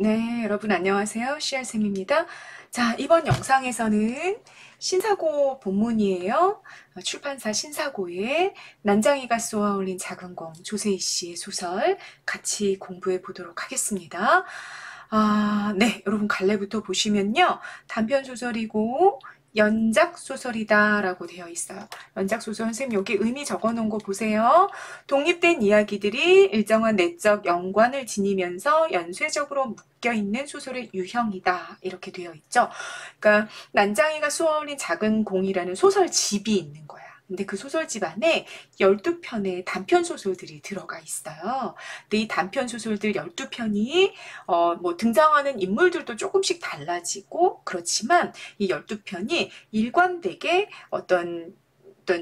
네, 여러분 안녕하세요. 씨알쌤입니다. 자, 이번 영상에서는 신사고 본문이에요. 출판사 신사고의 난장이가 쏘아 올린 작은 공 조세희 씨의 소설 같이 공부해 보도록 하겠습니다. 네, 여러분 갈래부터 보시면요. 단편 소설이고 연작 소설이다 라고 되어 있어요. 연작 소설 선생님 여기 의미 적어 놓은 거 보세요. 독립된 이야기들이 일정한 내적 연관을 지니면서 연쇄적으로 묶여있는 소설의 유형이다. 이렇게 되어 있죠. 그러니까 난장이가 쏘아올린 작은 공이라는 소설집이 있는 거야. 근데 그 소설집 안에 12편의 단편 소설들이 들어가 있어요. 근데 이 단편 소설들 12편이 뭐 등장하는 인물들도 조금씩 달라지고 그렇지만 이 12편이 일관되게 어떤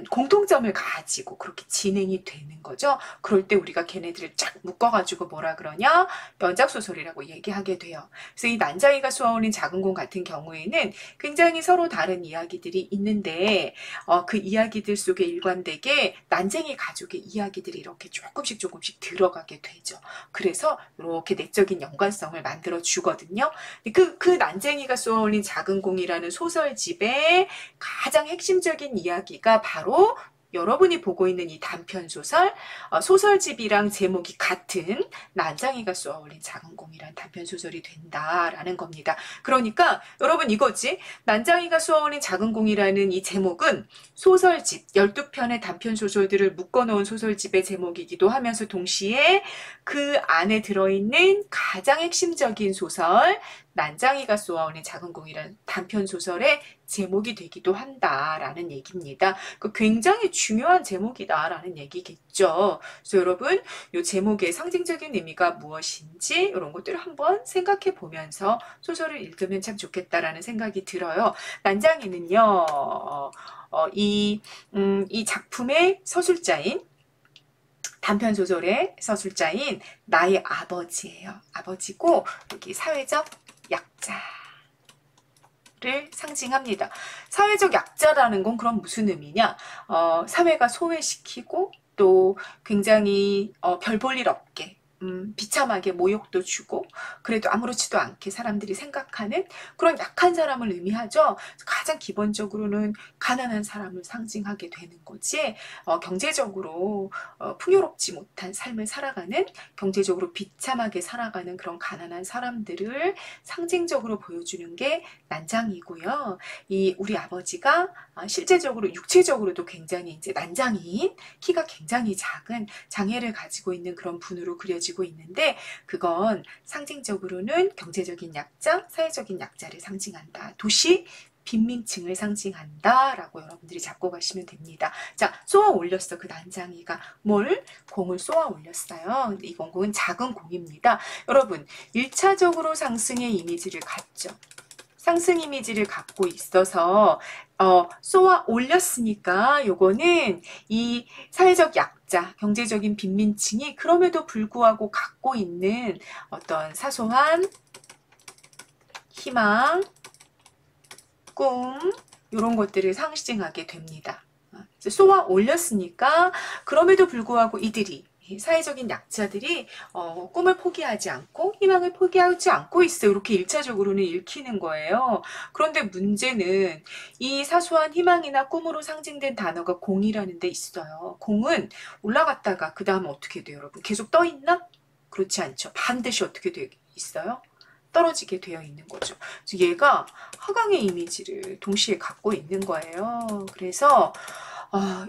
공통점을 가지고 그렇게 진행이 되는 거죠. 그럴 때 우리가 걔네들을 쫙 묶어가지고 뭐라 그러냐? 연작소설이라고 얘기하게 돼요. 그래서 이 난장이가 쏘아올린 작은 공 같은 경우에는 굉장히 서로 다른 이야기들이 있는데 그 이야기들 속에 일관되게 난쟁이 가족의 이야기들이 이렇게 조금씩 들어가게 되죠. 그래서 이렇게 내적인 연관성을 만들어 주거든요. 그 난쟁이가 쏘아올린 작은 공이라는 소설집의 가장 핵심적인 이야기가 바로 여러분이 보고 있는 이 단편 소설, 소설집이랑 제목이 같은 난장이가 쏘아올린 작은 공이란 단편 소설이 된다라는 겁니다. 그러니까 여러분 이거지. 난장이가 쏘아올린 작은 공이라는 이 제목은 소설집, 12편의 단편 소설들을 묶어놓은 소설집의 제목이기도 하면서 동시에 그 안에 들어있는 가장 핵심적인 소설, 난장이가 쏘아올린 작은 공이라는 단편 소설의 제목이 되기도 한다라는 얘기입니다. 굉장히 중요한 제목이다라는 얘기겠죠. 그래서 여러분 이 제목의 상징적인 의미가 무엇인지 이런 것들을 한번 생각해 보면서 소설을 읽으면 참 좋겠다라는 생각이 들어요. 난장이는요. 이 작품의 서술자인 단편 소설의 서술자인 나의 아버지예요. 아버지고 여기 사회적 약자를 상징합니다. 사회적 약자라는 건 그럼 무슨 의미냐? 사회가 소외시키고 또 굉장히 별 볼 일 없게 비참하게 모욕도 주고 그래도 아무렇지도 않게 사람들이 생각하는 그런 약한 사람을 의미하죠. 가장 기본적으로는 가난한 사람을 상징하게 되는 거지. 경제적으로 풍요롭지 못한 삶을 살아가는 경제적으로 비참하게 살아가는 그런 가난한 사람들을 상징적으로 보여주는 게 난장이고요. 이 우리 아버지가 실제적으로 육체적으로도 굉장히 이제 난장이인 키가 굉장히 작은 장애를 가지고 있는 그런 분으로 그려지고 있는데 그건 상징적으로는 경제적인 약자, 사회적인 약자를 상징한다. 도시 빈민층을 상징한다라고 여러분들이 잡고 가시면 됩니다. 자, 쏘아 올렸어. 그 난장이가 뭘? 공을 쏘아 올렸어요. 근데 이 공은 작은 공입니다. 여러분, 1차적으로 상승의 이미지를 갖죠. 상승 이미지를 갖고 있어서 쏘아 올렸으니까 요거는 이 사회적 약자, 경제적인 빈민층이 그럼에도 불구하고 갖고 있는 어떤 사소한 희망, 꿈 이런 것들을 상징하게 됩니다. 쏘아 올렸으니까 그럼에도 불구하고 이들이 사회적인 약자들이 꿈을 포기하지 않고 희망을 포기하지 않고 있어요. 이렇게 1차적으로는 읽히는 거예요. 그런데 문제는 이 사소한 희망이나 꿈으로 상징된 단어가 공이라는 데 있어요. 공은 올라갔다가 그 다음 어떻게 돼요, 여러분? 계속 떠 있나? 그렇지 않죠. 반드시 어떻게 돼 있어요? 떨어지게 되어 있는 거죠. 그래서 얘가 하강의 이미지를 동시에 갖고 있는 거예요. 그래서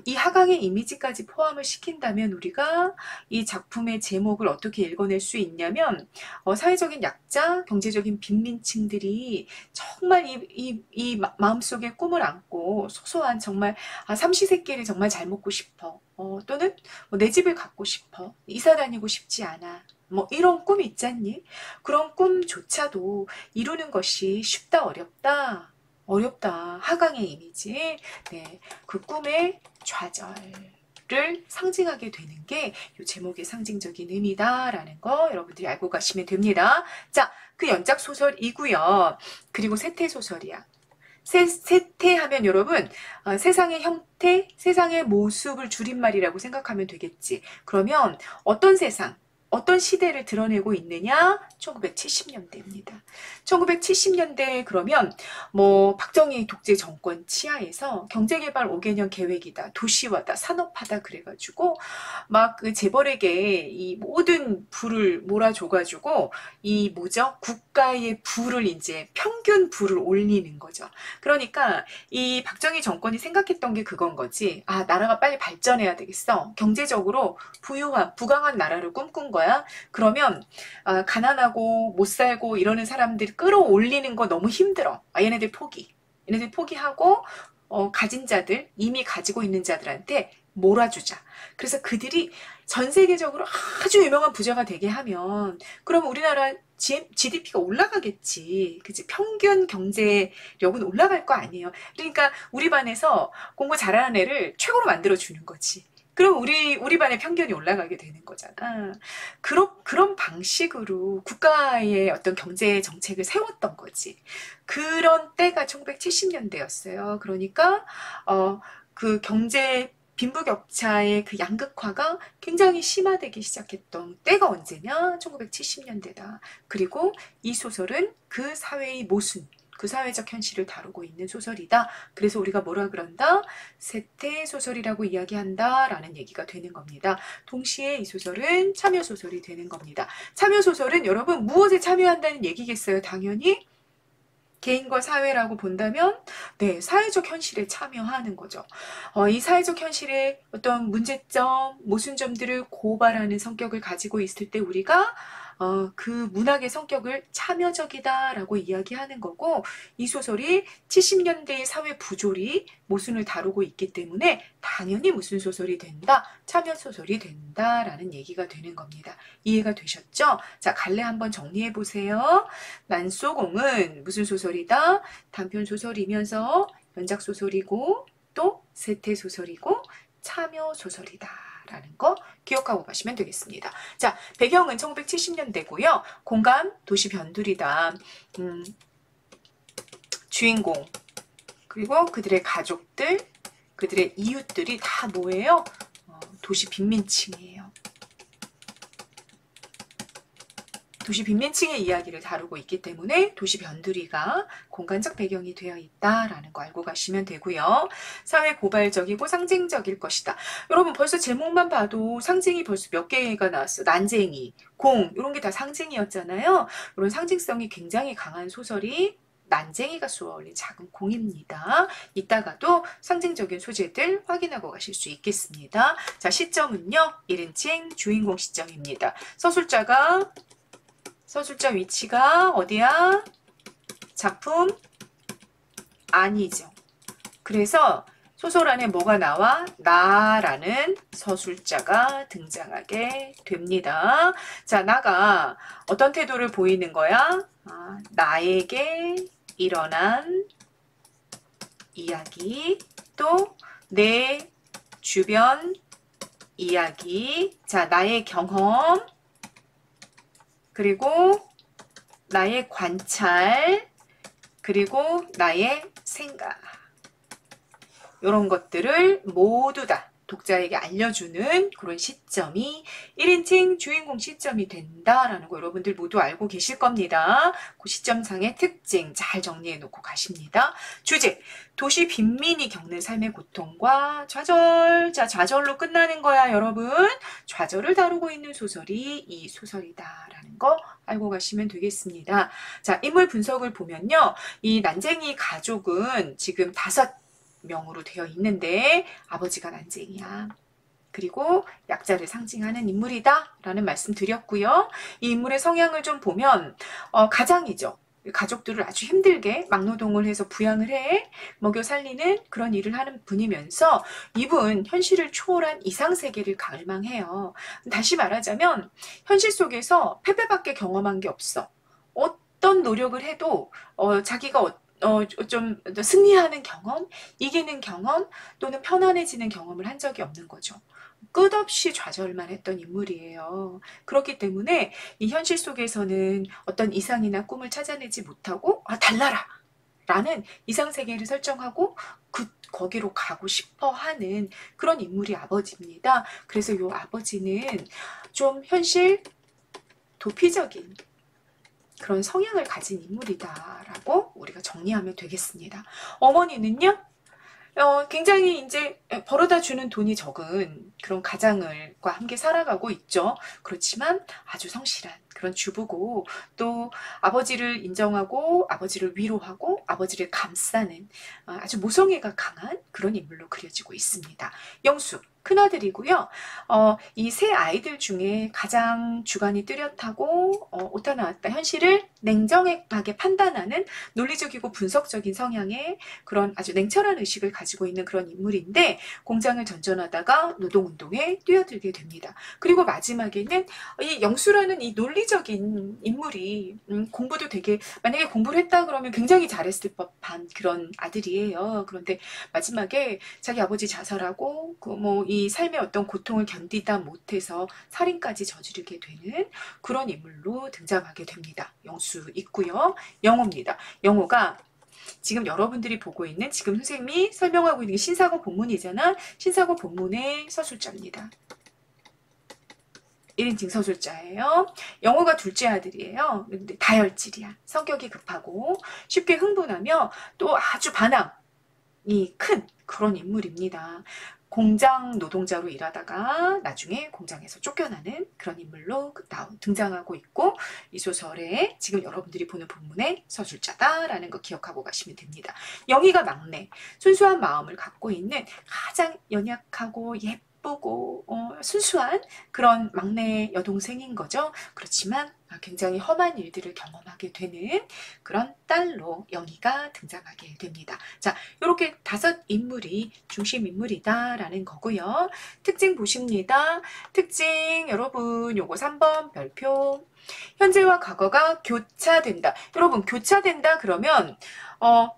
이 하강의 이미지까지 포함을 시킨다면 우리가 이 작품의 제목을 어떻게 읽어낼 수 있냐면 사회적인 약자, 경제적인 빈민층들이 정말 이 마음속에 꿈을 안고 소소한 정말 삼시세끼를 정말 잘 먹고 싶어. 또는 내 집을 갖고 싶어. 이사 다니고 싶지 않아. 뭐 이런 꿈 있잖니? 그런 꿈조차도 이루는 것이 쉽다 어렵다? 어렵다. 하강의 이미지. 네, 그 꿈의 좌절을 상징하게 되는 게 이 제목의 상징적인 의미다라는 거 여러분들이 알고 가시면 됩니다. 자, 그 연작 소설이고요. 그리고 세태 소설이야. 세태하면 여러분 세상의 형태, 세상의 모습을 줄임말이라고 생각하면 되겠지. 그러면 어떤 세상? 어떤 시대를 드러내고 있느냐? 1970년대입니다. 1970년대 그러면 뭐 박정희 독재 정권 치하에서 경제개발 5개년 계획이다, 도시화다, 산업화다 그래가지고 막 그 재벌에게 이 모든 부를 몰아줘가지고 이 뭐죠? 국가의 부를 이제 평균 부를 올리는 거죠. 그러니까 이 박정희 정권이 생각했던 게 그건 거지. 아, 나라가 빨리 발전해야 되겠어. 경제적으로 부유한, 부강한 나라를 꿈꾼 거야. 그러면 가난하고 못 살고 이러는 사람들 끌어올리는 거 너무 힘들어. 얘네들 포기. 얘네들 포기하고 가진 자들, 이미 가지고 있는 자들한테 몰아주자. 그래서 그들이 전 세계적으로 아주 유명한 부자가 되게 하면 그럼 우리나라 GDP가 올라가겠지. 그치? 평균 경제력은 올라갈 거 아니에요. 그러니까 우리 반에서 공부 잘하는 애를 최고로 만들어주는 거지. 그럼 우리 반의 평균이 올라가게 되는 거잖아. 그런 방식으로 국가의 어떤 경제 정책을 세웠던 거지. 그런 때가 1970년대였어요. 그러니까 그 경제 빈부격차의 그 양극화가 굉장히 심화되기 시작했던 때가 언제냐? 1970년대다. 그리고 이 소설은 그 사회의 모순, 그 사회적 현실을 다루고 있는 소설이다. 그래서 우리가 뭐라 그런다? 세태 소설이라고 이야기한다 라는 얘기가 되는 겁니다. 동시에 이 소설은 참여 소설이 되는 겁니다. 참여 소설은 여러분 무엇에 참여한다는 얘기겠어요? 당연히 개인과 사회라고 본다면 네, 사회적 현실에 참여하는 거죠. 이 사회적 현실의 어떤 문제점, 모순점들을 고발하는 성격을 가지고 있을 때 우리가 그 문학의 성격을 참여적이다라고 이야기하는 거고, 이 소설이 70년대의 사회 부조리, 모순을 다루고 있기 때문에 당연히 무슨 소설이 된다? 참여 소설이 된다라는 얘기가 되는 겁니다. 이해가 되셨죠? 자, 갈래 한번 정리해 보세요. 난소공은 무슨 소설이다? 단편 소설이면서 연작 소설이고 또 세태 소설이고 참여 소설이다 라는 거 기억하고 가시면 되겠습니다. 자, 배경은 1970년대고요. 공감, 도시 변두리다. 주인공 그리고 그들의 가족들, 그들의 이웃들이 다 뭐예요? 도시 빈민층이에요. 도시 빈민층의 이야기를 다루고 있기 때문에 도시 변두리가 공간적 배경이 되어 있다라는 거 알고 가시면 되고요. 사회 고발적이고 상징적일 것이다. 여러분 벌써 제목만 봐도 상징이 벌써 몇 개가 나왔어. 난쟁이, 공 이런 게 다 상징이었잖아요. 이런 상징성이 굉장히 강한 소설이 난쟁이가 쏘아올린 작은 공입니다. 이따가도 상징적인 소재들 확인하고 가실 수 있겠습니다. 자, 시점은요. 1인칭 주인공 시점입니다. 서술자 위치가 어디야? 작품 아니죠. 그래서 소설 안에 뭐가 나와? 나라는 서술자가 등장하게 됩니다. 자, 나가 어떤 태도를 보이는 거야? 나에게 일어난 이야기, 또 내 주변 이야기, 자, 나의 경험, 그리고 나의 관찰, 그리고 나의 생각, 이런 것들을 모두 다 독자에게 알려주는 그런 시점이 1인칭 주인공 시점이 된다라는 거 여러분들 모두 알고 계실 겁니다. 그 시점상의 특징 잘 정리해 놓고 가십니다. 주제, 도시 빈민이 겪는 삶의 고통과 좌절. 자, 좌절로 끝나는 거야 여러분. 좌절을 다루고 있는 소설이 이 소설이다라는 거 알고 가시면 되겠습니다. 자, 인물 분석을 보면요. 이 난쟁이 가족은 지금 5명으로 되어 있는데 아버지가 난쟁이야. 그리고 약자를 상징하는 인물이다 라는 말씀 드렸고요. 이 인물의 성향을 좀 보면 가장이죠. 가족들을 아주 힘들게 막노동을 해서 부양을 해 먹여 살리는 그런 일을 하는 분이면서 이분 현실을 초월한 이상세계를 갈망해요. 다시 말하자면 현실 속에서 패배밖에 경험한 게 없어. 어떤 노력을 해도 자기가 좀 승리하는 경험, 이기는 경험 또는 편안해지는 경험을 한 적이 없는 거죠. 끝없이 좌절만 했던 인물이에요. 그렇기 때문에 이 현실 속에서는 어떤 이상이나 꿈을 찾아내지 못하고 달라라 라는 이상세계를 설정하고 거기로 가고 싶어 하는 그런 인물이 아버지입니다. 그래서 이 아버지는 좀 현실 도피적인 그런 성향을 가진 인물이다라고 우리가 정리하면 되겠습니다. 어머니는요, 굉장히 이제 벌어다 주는 돈이 적은 그런 가장과 함께 살아가고 있죠. 그렇지만 아주 성실한 그런 주부고, 또 아버지를 인정하고 아버지를 위로하고 아버지를 감싸는 아주 모성애가 강한 그런 인물로 그려지고 있습니다. 영수 큰아들이고요. 이 세 아이들 중에 가장 주관이 뚜렷하고 옳다 나왔다 현실을 냉정하게 판단하는 논리적이고 분석적인 성향의 그런 아주 냉철한 의식을 가지고 있는 그런 인물인데, 공장을 전전하다가 노동운동에 뛰어들게 됩니다. 그리고 마지막에는 이 영수라는 이 논리적인 인물이 공부도 되게, 만약에 공부를 했다 그러면 굉장히 잘했을 법한 그런 아들이에요. 그런데 마지막에 자기 아버지 자살하고 이 삶의 어떤 고통을 견디다 못해서 살인까지 저지르게 되는 그런 인물로 등장하게 됩니다. 영수 있고요. 영호입니다. 영호가 지금 여러분들이 보고 있는, 지금 선생님이 설명하고 있는 게 신사고 본문이잖아. 신사고 본문의 서술자입니다. 1인칭 서술자예요. 영호가 둘째 아들이에요. 근데 다혈질이야. 성격이 급하고 쉽게 흥분하며 또 아주 반항이 큰 그런 인물입니다. 공장 노동자로 일하다가 나중에 공장에서 쫓겨나는 그런 인물로 등장하고 있고, 이 소설에 지금 여러분들이 보는 본문의 서술자다라는 거 기억하고 가시면 됩니다. 영희가 막내, 순수한 마음을 갖고 있는 가장 연약하고 예쁘고 순수한 그런 막내 여동생인 거죠. 그렇지만 굉장히 험한 일들을 경험하게 되는 그런 딸로 영희가 등장하게 됩니다. 자, 이렇게 5 인물이 중심 인물이다라는 거고요. 특징 보십니다. 특징 여러분, 요거 3번 별표. 현재와 과거가 교차된다. 여러분, 교차된다 그러면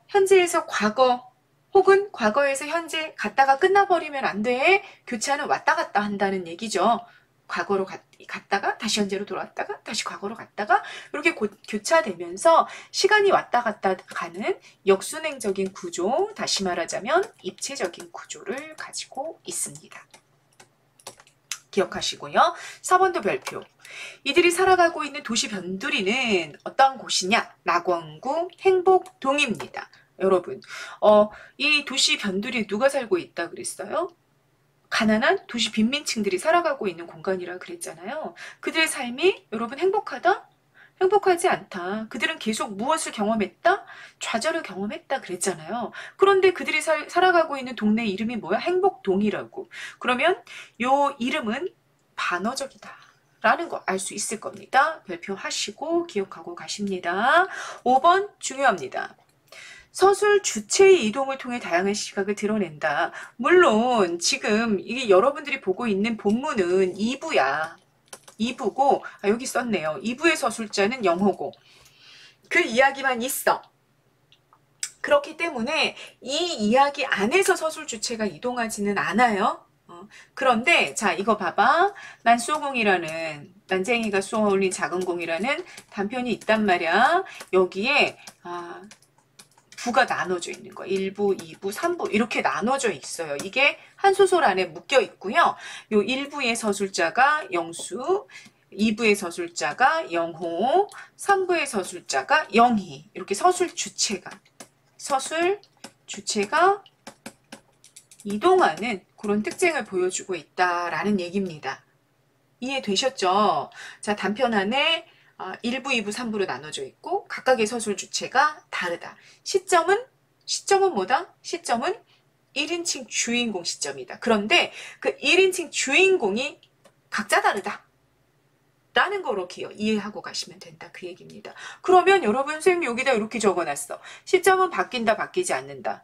현재에서 과거 혹은 과거에서 현재 갔다가 끝나버리면 안 돼. 교차는 왔다 갔다 한다는 얘기죠. 과거로 갔다가 다시 현재로 돌아왔다가 다시 과거로 갔다가 이렇게 교차되면서 시간이 왔다 갔다 가는 역순행적인 구조, 다시 말하자면 입체적인 구조를 가지고 있습니다. 기억하시고요. 4번도 별표. 이들이 살아가고 있는 도시 변두리는 어떤 곳이냐? 낙원구 행복동입니다. 여러분, 이 도시 변두리에 누가 살고 있다 그랬어요? 가난한 도시 빈민층들이 살아가고 있는 공간이라 그랬잖아요. 그들의 삶이 여러분 행복하다? 행복하지 않다. 그들은 계속 무엇을 경험했다? 좌절을 경험했다 그랬잖아요. 그런데 그들이 살아가고 있는 동네 이름이 뭐야? 행복동이라고. 그러면 요 이름은 반어적이다 라는 거 알 수 있을 겁니다. 별표하시고 기억하고 가십니다. 5번 중요합니다. 서술 주체의 이동을 통해 다양한 시각을 드러낸다. 물론 지금 이게 여러분들이 보고 있는 본문은 2부야. 2부고 여기 썼네요. 2부의 서술자는 영호고 그 이야기만 있어. 그렇기 때문에 이 이야기 안에서 서술 주체가 이동하지는 않아요. 그런데 자, 이거 봐봐. 난쏘공이라는, 난쟁이가 쏘아 올린 작은 공이라는 단편이 있단 말이야. 여기에 부가 나눠져 있는 거예요. 1부, 2부, 3부 이렇게 나눠져 있어요. 이게 한 소설 안에 묶여 있고요. 요 1부의 서술자가 영수, 2부의 서술자가 영호, 3부의 서술자가 영희. 이렇게 서술 주체가 이동하는 그런 특징을 보여주고 있다라는 얘기입니다. 이해되셨죠? 자, 단편 안에 1부, 2부, 3부로 나눠져 있고 각각의 서술 주체가 다르다. 시점은 뭐다? 시점은 1인칭 주인공 시점이다. 그런데 그 1인칭 주인공이 각자 다르다. 라는 거로 이해하고 가시면 된다. 그 얘기입니다. 그러면 여러분 선생님이 여기다 이렇게 적어놨어. 시점은 바뀐다, 바뀌지 않는다.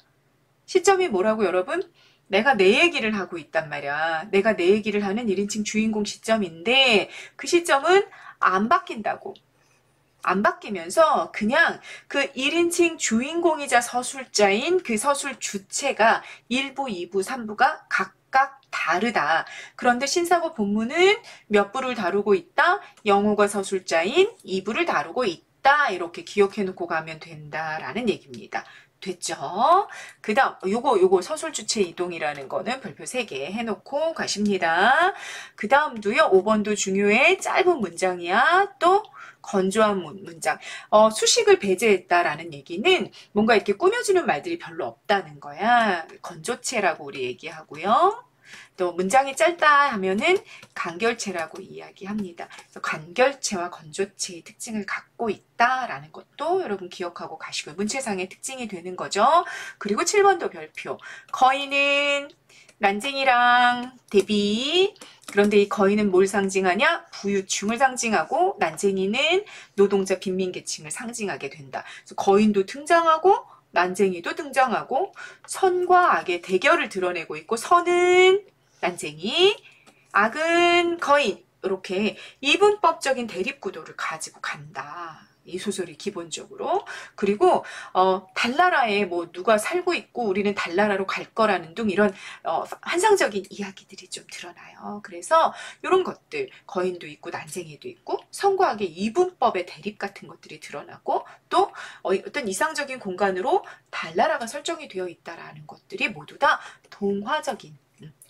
시점이 뭐라고 여러분? 내가 내 얘기를 하고 있단 말이야. 내가 내 얘기를 하는 1인칭 주인공 시점인데 그 시점은 안 바뀐다고. 안 바뀌면서 그냥 그 1인칭 주인공이자 서술자인 그 서술 주체가 1부, 2부, 3부가 각각 다르다. 그런데 신사고 본문은 몇 부를 다루고 있다? 영호가 서술자인 2부를 다루고 있다. 이렇게 기억해 놓고 가면 된다라는 얘기입니다. 됐죠? 그 다음, 요거 서술주체 이동이라는 거는 별표 3개 해놓고 가십니다. 그 다음도요, 5번도 중요해. 짧은 문장이야. 또, 건조한 문장. 수식을 배제했다라는 얘기는 뭔가 이렇게 꾸며주는 말들이 별로 없다는 거야. 건조체라고 우리 얘기하고요. 또 문장이 짧다 하면은 간결체라고 이야기합니다. 그래서 간결체와 건조체의 특징을 갖고 있다라는 것도 여러분 기억하고 가시고요. 문체상의 특징이 되는 거죠. 그리고 7번도 별표. 거인은 난쟁이랑 대비. 그런데 이 거인은 뭘 상징하냐? 부유충을 상징하고 난쟁이는 노동자 빈민계층을 상징하게 된다. 그래서 거인도 등장하고 난쟁이도 등장하고 선과 악의 대결을 드러내고 있고 선은 난쟁이, 악은 거인 이렇게 이분법적인 대립구도를 가지고 간다. 이 소설이 기본적으로. 그리고 달나라에 뭐 누가 살고 있고 우리는 달나라로 갈 거라는 등 이런 환상적인 이야기들이 좀 드러나요. 그래서 이런 것들 거인도 있고 난쟁이도 있고 선과 악의 이분법의 대립 같은 것들이 드러나고 또 어떤 이상적인 공간으로 달나라가 설정이 되어 있다라는 것들이 모두 다 동화적인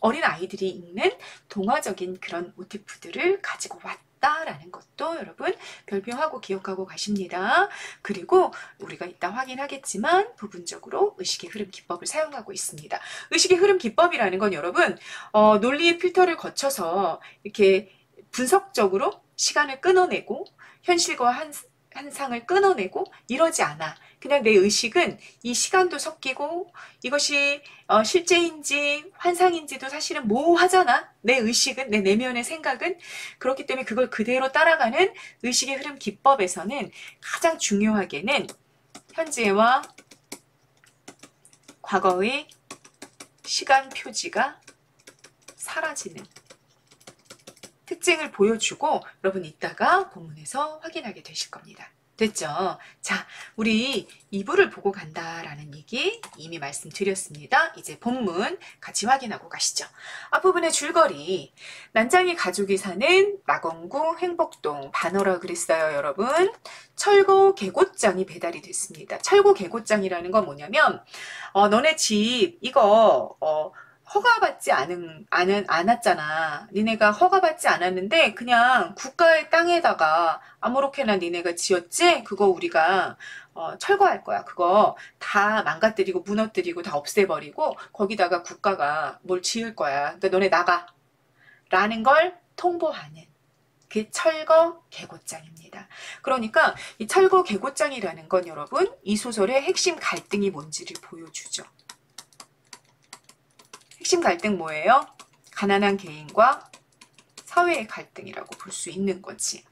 어린 아이들이 읽는 동화적인 그런 모티프들을 가지고 왔다라는 것도 여러분 별표하고 기억하고 가십니다. 그리고 우리가 이따 확인하겠지만 부분적으로 의식의 흐름 기법을 사용하고 있습니다. 의식의 흐름 기법이라는 건 여러분 논리의 필터를 거쳐서 이렇게 분석적으로 시간을 끊어내고 현실과 한상을 끊어내고 이러지 않아. 그냥 내 의식은 이 시간도 섞이고 이것이 실제인지 환상인지도 사실은 모호하잖아. 내 의식은, 내 내면의 생각은. 그렇기 때문에 그걸 그대로 따라가는 의식의 흐름 기법에서는 가장 중요하게는 현재와 과거의 시간 표지가 사라지는 특징을 보여주고 여러분 이따가 본문에서 확인하게 되실 겁니다. 됐죠? 자, 우리 2부를 보고 간다라는 얘기 이미 말씀드렸습니다. 이제 본문 같이 확인하고 가시죠. 앞부분의 줄거리. 난장이 가족이 사는 마건구 행복동 반어라 그랬어요, 여러분. 철거 계곡장이 배달이 됐습니다. 철거 계곡장이라는 건 뭐냐면 너네 집 이거 허가받지 않았잖아. 니네가 허가받지 않았는데 그냥 국가의 땅에다가 아무렇게나 니네가 지었지? 그거 우리가 철거할 거야. 그거 다 망가뜨리고 무너뜨리고 다 없애버리고 거기다가 국가가 뭘 지을 거야. 그러니까 너네 나가. 라는 걸 통보하는 그 철거 계곡장입니다. 그러니까 이 철거 계곡장이라는 건 여러분 이 소설의 핵심 갈등이 뭔지를 보여주죠. 핵심 갈등 뭐예요? 가난한 개인과 사회의 갈등이라고 볼 수 있는 거지.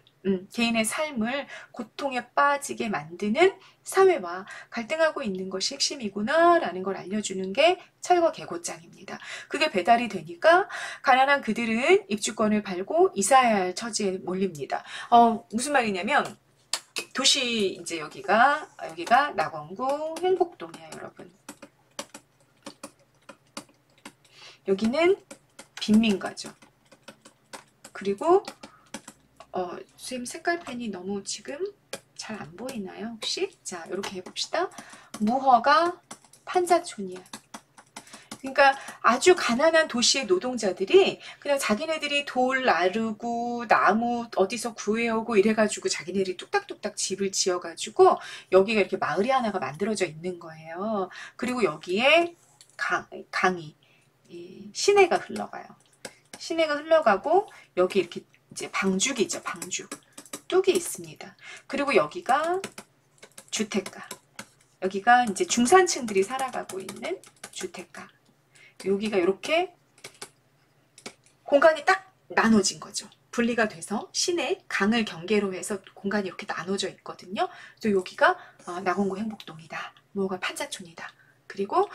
개인의 삶을 고통에 빠지게 만드는 사회와 갈등하고 있는 것이 핵심이구나 라는 걸 알려주는 게 철거 계곡장입니다. 그게 배달이 되니까 가난한 그들은 입주권을 팔고 이사해야 할 처지에 몰립니다. 무슨 말이냐면 도시 이제 여기가 낙원구 행복동이야 여러분. 여기는 빈민가죠. 그리고 선생님 색깔펜이 너무 지금 잘 안 보이나요 혹시? 자 이렇게 해봅시다. 무허가 판사촌이야. 그러니까 아주 가난한 도시의 노동자들이 그냥 자기네들이 돌 나르고 나무 어디서 구해오고 이래가지고 자기네들이 뚝딱뚝딱 집을 지어가지고 여기가 이렇게 마을이 하나가 만들어져 있는 거예요. 그리고 여기에 강이 시내가 흘러가요. 시내가 흘러가고 여기 이렇게 이제 방죽이죠. 방죽. 뚝이 있습니다. 그리고 여기가 주택가. 여기가 이제 중산층들이 살아가고 있는 주택가. 여기가 이렇게 공간이 딱 나눠진 거죠. 분리가 돼서 시내 강을 경계로 해서 공간이 이렇게 나눠져 있거든요. 그래서 여기가 낙원구 행복동이다. 뭐가 판사촌이다. 그리고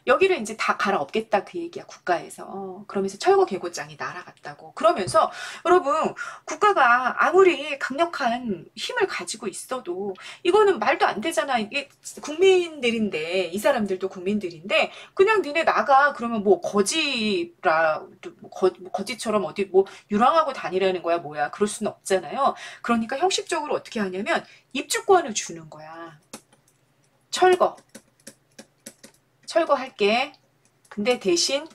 여기를 이제 다 갈아엎겠다 그 얘기야 국가에서. 그러면서 철거 계곡장이 날아갔다고. 그러면서 여러분 국가가 아무리 강력한 힘을 가지고 있어도 이거는 말도 안 되잖아. 이게 국민들인데 이 사람들도 국민들인데 그냥 니네 나가 그러면 뭐 거지처럼 어디 뭐 유랑하고 다니라는 거야 뭐야. 그럴 수는 없잖아요. 그러니까 형식적으로 어떻게 하냐면 입주권을 주는 거야. 철거. 철거할게. 근데 대신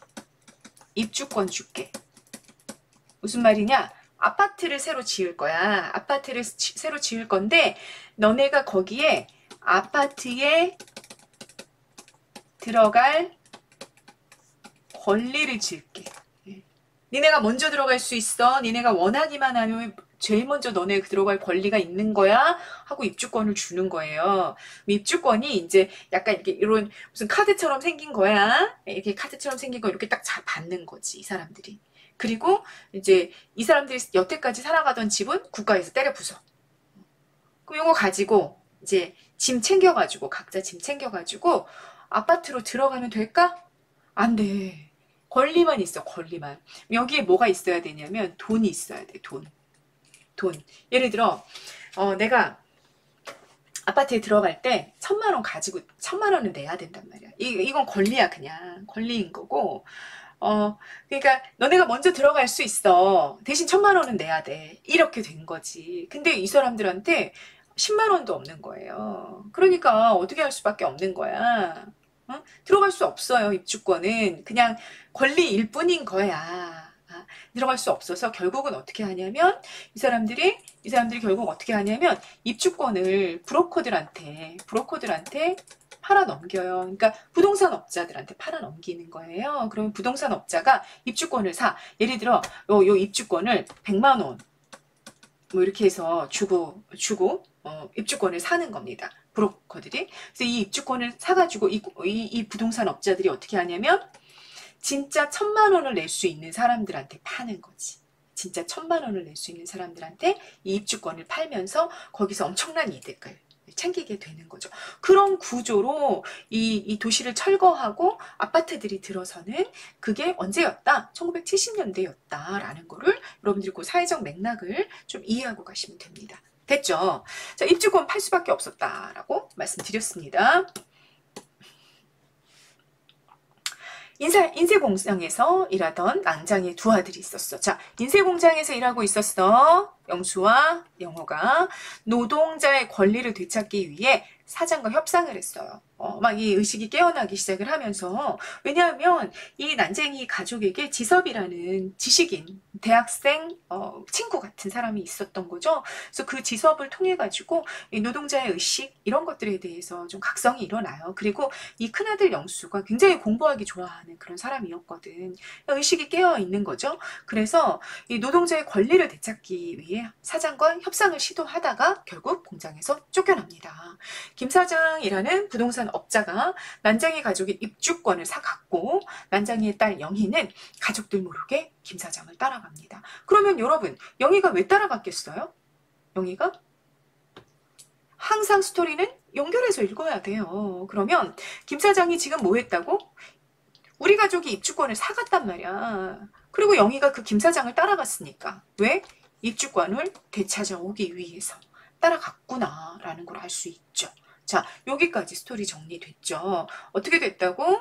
입주권 줄게. 무슨 말이냐? 아파트를 새로 지을 거야. 아파트를 새로 지을 건데 너네가 거기에 아파트에 들어갈 권리를 줄게. 니네가 먼저 들어갈 수 있어. 니네가 원하기만 하면 제일 먼저 너네 들어갈 권리가 있는 거야 하고 입주권을 주는 거예요. 입주권이 이제 약간 이렇게 이런 무슨 카드처럼 생긴 거야. 이렇게 카드처럼 생긴 거 이렇게 딱 받는 거지, 이 사람들이. 그리고 이제 이 사람들이 여태까지 살아가던 집은 국가에서 때려 부숴. 그럼 이거 가지고 이제 짐 챙겨가지고 각자 짐 챙겨가지고 아파트로 들어가면 될까? 안 돼. 권리만 있어, 권리만. 여기에 뭐가 있어야 되냐면 돈이 있어야 돼, 돈. 예를 들어 내가 아파트에 들어갈 때 1,000만 원 가지고 1,000만 원을 내야 된단 말이야. 이건 권리야, 그냥 권리인 거고. 그러니까 너네가 먼저 들어갈 수 있어. 대신 1,000만 원은 내야 돼. 이렇게 된 거지. 근데 이 사람들한테 10만 원도 없는 거예요. 그러니까 어떻게 할 수밖에 없는 거야. 들어갈 수 없어요. 입주권은 그냥 권리일 뿐인 거야. 들어갈 수 없어서 결국은 어떻게 하냐면 이 사람들이 결국 어떻게 하냐면 입주권을 브로커들한테 팔아 넘겨요. 그러니까 부동산 업자들한테 팔아 넘기는 거예요. 그러면 부동산 업자가 입주권을 사. 예를 들어 요 입주권을 100만 원 뭐 이렇게 해서 주고 입주권을 사는 겁니다. 브로커들이. 그래서 이 입주권을 사가지고 이 부동산 업자들이 어떻게 하냐면 진짜 1,000만 원을 낼 수 있는 사람들한테 파는 거지. 진짜 1,000만 원을 낼 수 있는 사람들한테 이 입주권을 팔면서 거기서 엄청난 이득을 챙기게 되는 거죠. 그런 구조로 이 도시를 철거하고 아파트들이 들어서는 그게 언제였다? 1970년대였다라는 거를 여러분들이 그 사회적 맥락을 좀 이해하고 가시면 됩니다. 됐죠? 자, 입주권 팔 수밖에 없었다라고 말씀드렸습니다. 인쇄공장에서 일하던 낭장의 두 아들이 있었어. 자, 인쇄공장에서 일하고 있었어. 영수와 영호가 노동자의 권리를 되찾기 위해 사장과 협상을 했어요. 막 이 의식이 깨어나기 시작을 하면서, 왜냐하면 이 난쟁이 가족에게 지섭이라는 지식인, 대학생, 친구 같은 사람이 있었던 거죠. 그래서 그 지섭을 통해 가지고 이 노동자의 의식 이런 것들에 대해서 좀 각성이 일어나요. 그리고 이 큰아들 영수가 굉장히 공부하기 좋아하는 그런 사람이었거든. 의식이 깨어 있는 거죠. 그래서 이 노동자의 권리를 되찾기 위해 사장과 협상을 시도하다가 결국 공장에서 쫓겨납니다. 김 사장이라는 부동산 업자가 난장이 가족의 입주권을 사갔고 난장이의 딸 영희는 가족들 모르게 김 사장을 따라갑니다. 그러면 여러분, 영희가 왜 따라갔겠어요? 영희가? 항상 스토리는 연결해서 읽어야 돼요. 그러면 김 사장이 지금 뭐 했다고? 우리 가족이 입주권을 사갔단 말이야. 그리고 영희가 그 김 사장을 따라갔으니까. 왜? 입주권을 되찾아오기 위해서 따라갔구나라는 걸 알 수 있죠. 자, 여기까지 스토리 정리됐죠. 어떻게 됐다고?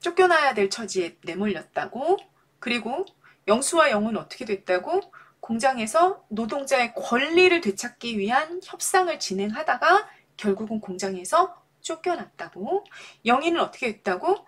쫓겨나야 될 처지에 내몰렸다고? 그리고 영수와 영은 어떻게 됐다고? 공장에서 노동자의 권리를 되찾기 위한 협상을 진행하다가 결국은 공장에서 쫓겨났다고? 영희는 어떻게 했다고?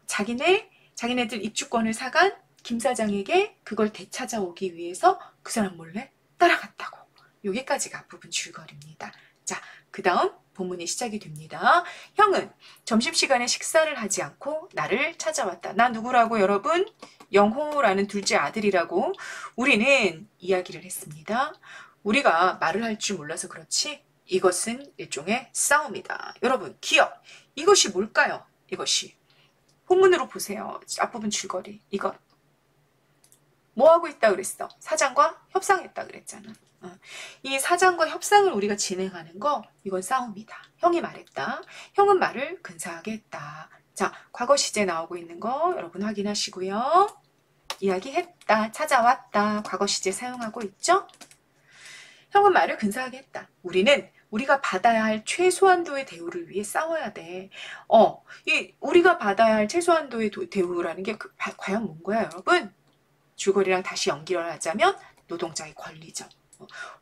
자기네들 입주권을 사간 김 사장에게 그걸 되찾아오기 위해서 그 사람 몰래 따라갔다고. 여기까지가 앞부분 줄거리입니다. 자, 그 다음 본문이 시작이 됩니다. 형은 점심시간에 식사를 하지 않고 나를 찾아왔다. 나 누구라고 여러분? 영호라는 둘째 아들이라고 우리는 이야기를 했습니다. 우리가 말을 할 줄 몰라서 그렇지 이것은 일종의 싸움이다. 여러분 기억. 이것이 뭘까요? 이것이. 본문으로 보세요. 앞부분 줄거리. 이것. 뭐 하고 있다 그랬어? 사장과 협상했다 그랬잖아. 이 사장과 협상을 우리가 진행하는 거 이건 싸움이다. 형이 말했다. 형은 말을 근사하게 했다. 자, 과거 시제 나오고 있는 거 여러분 확인하시고요. 이야기했다. 찾아왔다. 과거 시제 사용하고 있죠? 형은 말을 근사하게 했다. 우리가 받아야 할 최소한도의 대우를 위해 싸워야 돼. 우리가 받아야 할 최소한도의 대우라는 게 과연 뭔 거야, 여러분? 줄거리랑 다시 연결을 하자면 노동자의 권리죠.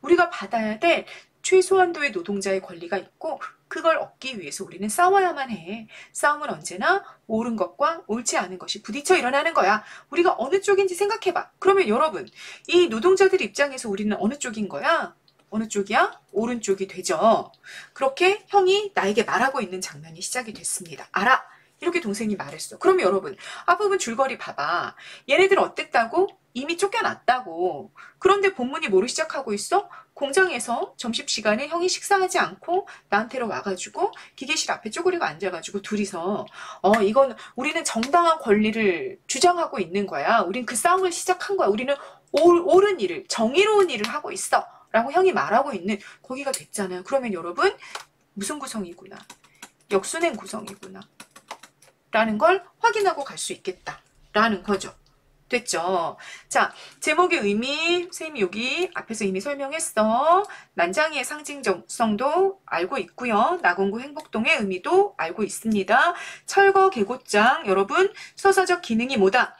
우리가 받아야 될 최소한도의 노동자의 권리가 있고 그걸 얻기 위해서 우리는 싸워야만 해. 싸움은 언제나 옳은 것과 옳지 않은 것이 부딪혀 일어나는 거야. 우리가 어느 쪽인지 생각해봐. 그러면 여러분, 이 노동자들 입장에서 우리는 어느 쪽인 거야? 어느 쪽이야? 오른쪽이 되죠. 그렇게 형이 나에게 말하고 있는 장면이 시작이 됐습니다. 알아. 이렇게 동생이 말했어. 그럼 여러분, 앞부분 줄거리 봐봐. 얘네들 어땠다고? 이미 쫓겨났다고. 그런데 본문이 뭐를 시작하고 있어? 공장에서 점심시간에 형이 식사하지 않고 나한테로 와가지고 기계실 앞에 쪼그리고 앉아가지고 둘이서 이건 우리는 정당한 권리를 주장하고 있는 거야. 우린 그 싸움을 시작한 거야. 우리는 옳은 일을, 정의로운 일을 하고 있어. 라고 형이 말하고 있는 거기가 됐잖아요. 그러면 여러분, 무슨 구성이구나. 역순행 구성이구나. 라는 걸 확인하고 갈 수 있겠다. 라는 거죠. 됐죠? 자, 제목의 의미, 선생님이 여기 앞에서 이미 설명했어. 난장이의 상징성도 알고 있고요. 나공구 행복동의 의미도 알고 있습니다. 철거 계곡장, 여러분, 서사적 기능이 뭐다?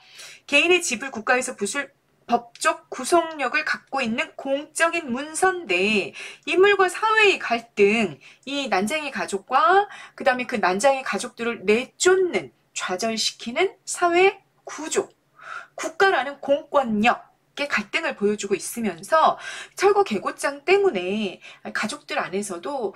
개인의 집을 국가에서 부술 법적 구속력을 갖고 있는 공적인 문서인데 인물과 사회의 갈등, 이 난장이 가족과 그 다음에 그 난장이 가족들을 내쫓는, 좌절시키는 사회 구조, 국가라는 공권력의 갈등을 보여주고 있으면서 철거 계곡장 때문에 가족들 안에서도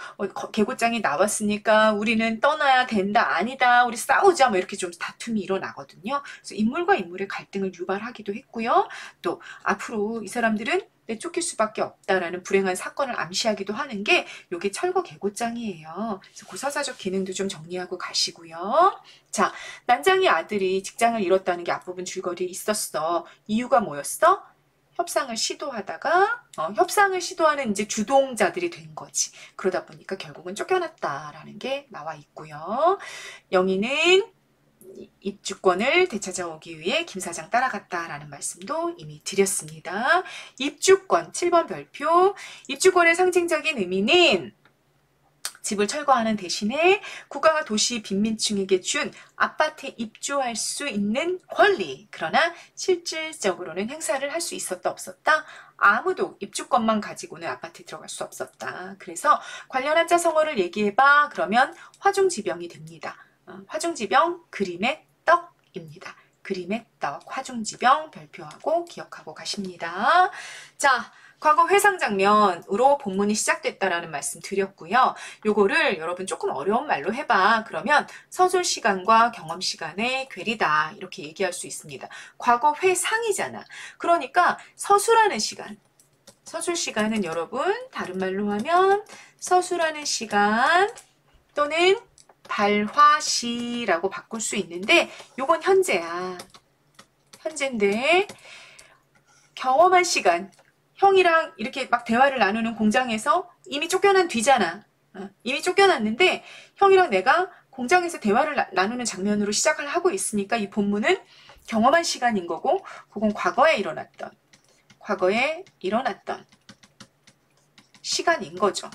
계곡장이 나왔으니까 우리는 떠나야 된다, 아니다, 우리 싸우자, 뭐 이렇게 좀 다툼이 일어나거든요. 그래서 인물과 인물의 갈등을 유발하기도 했고요. 또 앞으로 이 사람들은 내쫓길 수밖에 없다라는 불행한 사건을 암시하기도 하는 게 이게 철거 계곡장이에요. 그래서 고사사적 기능도 좀 정리하고 가시고요. 자, 난장이 아들이 직장을 잃었다는 게 앞부분 줄거리에 있었어. 이유가 뭐였어? 협상을 시도하다가 협상을 시도하는 이제 주동자들이 된 거지. 그러다 보니까 결국은 쫓겨났다라는 게 나와 있고요. 영희는 입주권을 되찾아오기 위해 김 사장 따라갔다라는 말씀도 이미 드렸습니다. 입주권 7번 별표. 입주권의 상징적인 의미는 집을 철거하는 대신에 국가가 도시 빈민층에게 준 아파트에 입주할 수 있는 권리. 그러나 실질적으로는 행사를 할 수 있었다 없었다? 아무도 입주권만 가지고는 아파트에 들어갈 수 없었다. 그래서 관련 한자성어를 얘기해봐. 그러면 화중지병이 됩니다. 화중지병, 그림의 떡입니다. 그림의 떡, 화중지병 별표하고 기억하고 가십니다. 자, 과거 회상 장면으로 본문이 시작됐다라는 말씀 드렸고요. 요거를 여러분 조금 어려운 말로 해봐. 그러면 서술 시간과 경험 시간의 괴리다. 이렇게 얘기할 수 있습니다. 과거 회상이잖아. 그러니까 서술하는 시간. 서술 시간은 여러분 다른 말로 하면 서술하는 시간 또는 발화시라고 바꿀 수 있는데 요건 현재야. 현재인데 경험한 시간. 형이랑 이렇게 막 대화를 나누는 공장에서 이미 쫓겨난 뒤잖아. 이미 쫓겨났는데 형이랑 내가 공장에서 대화를 나누는 장면으로 시작을 하고 있으니까 이 본문은 경험한 시간인 거고 그건 과거에 일어났던 시간인 거죠.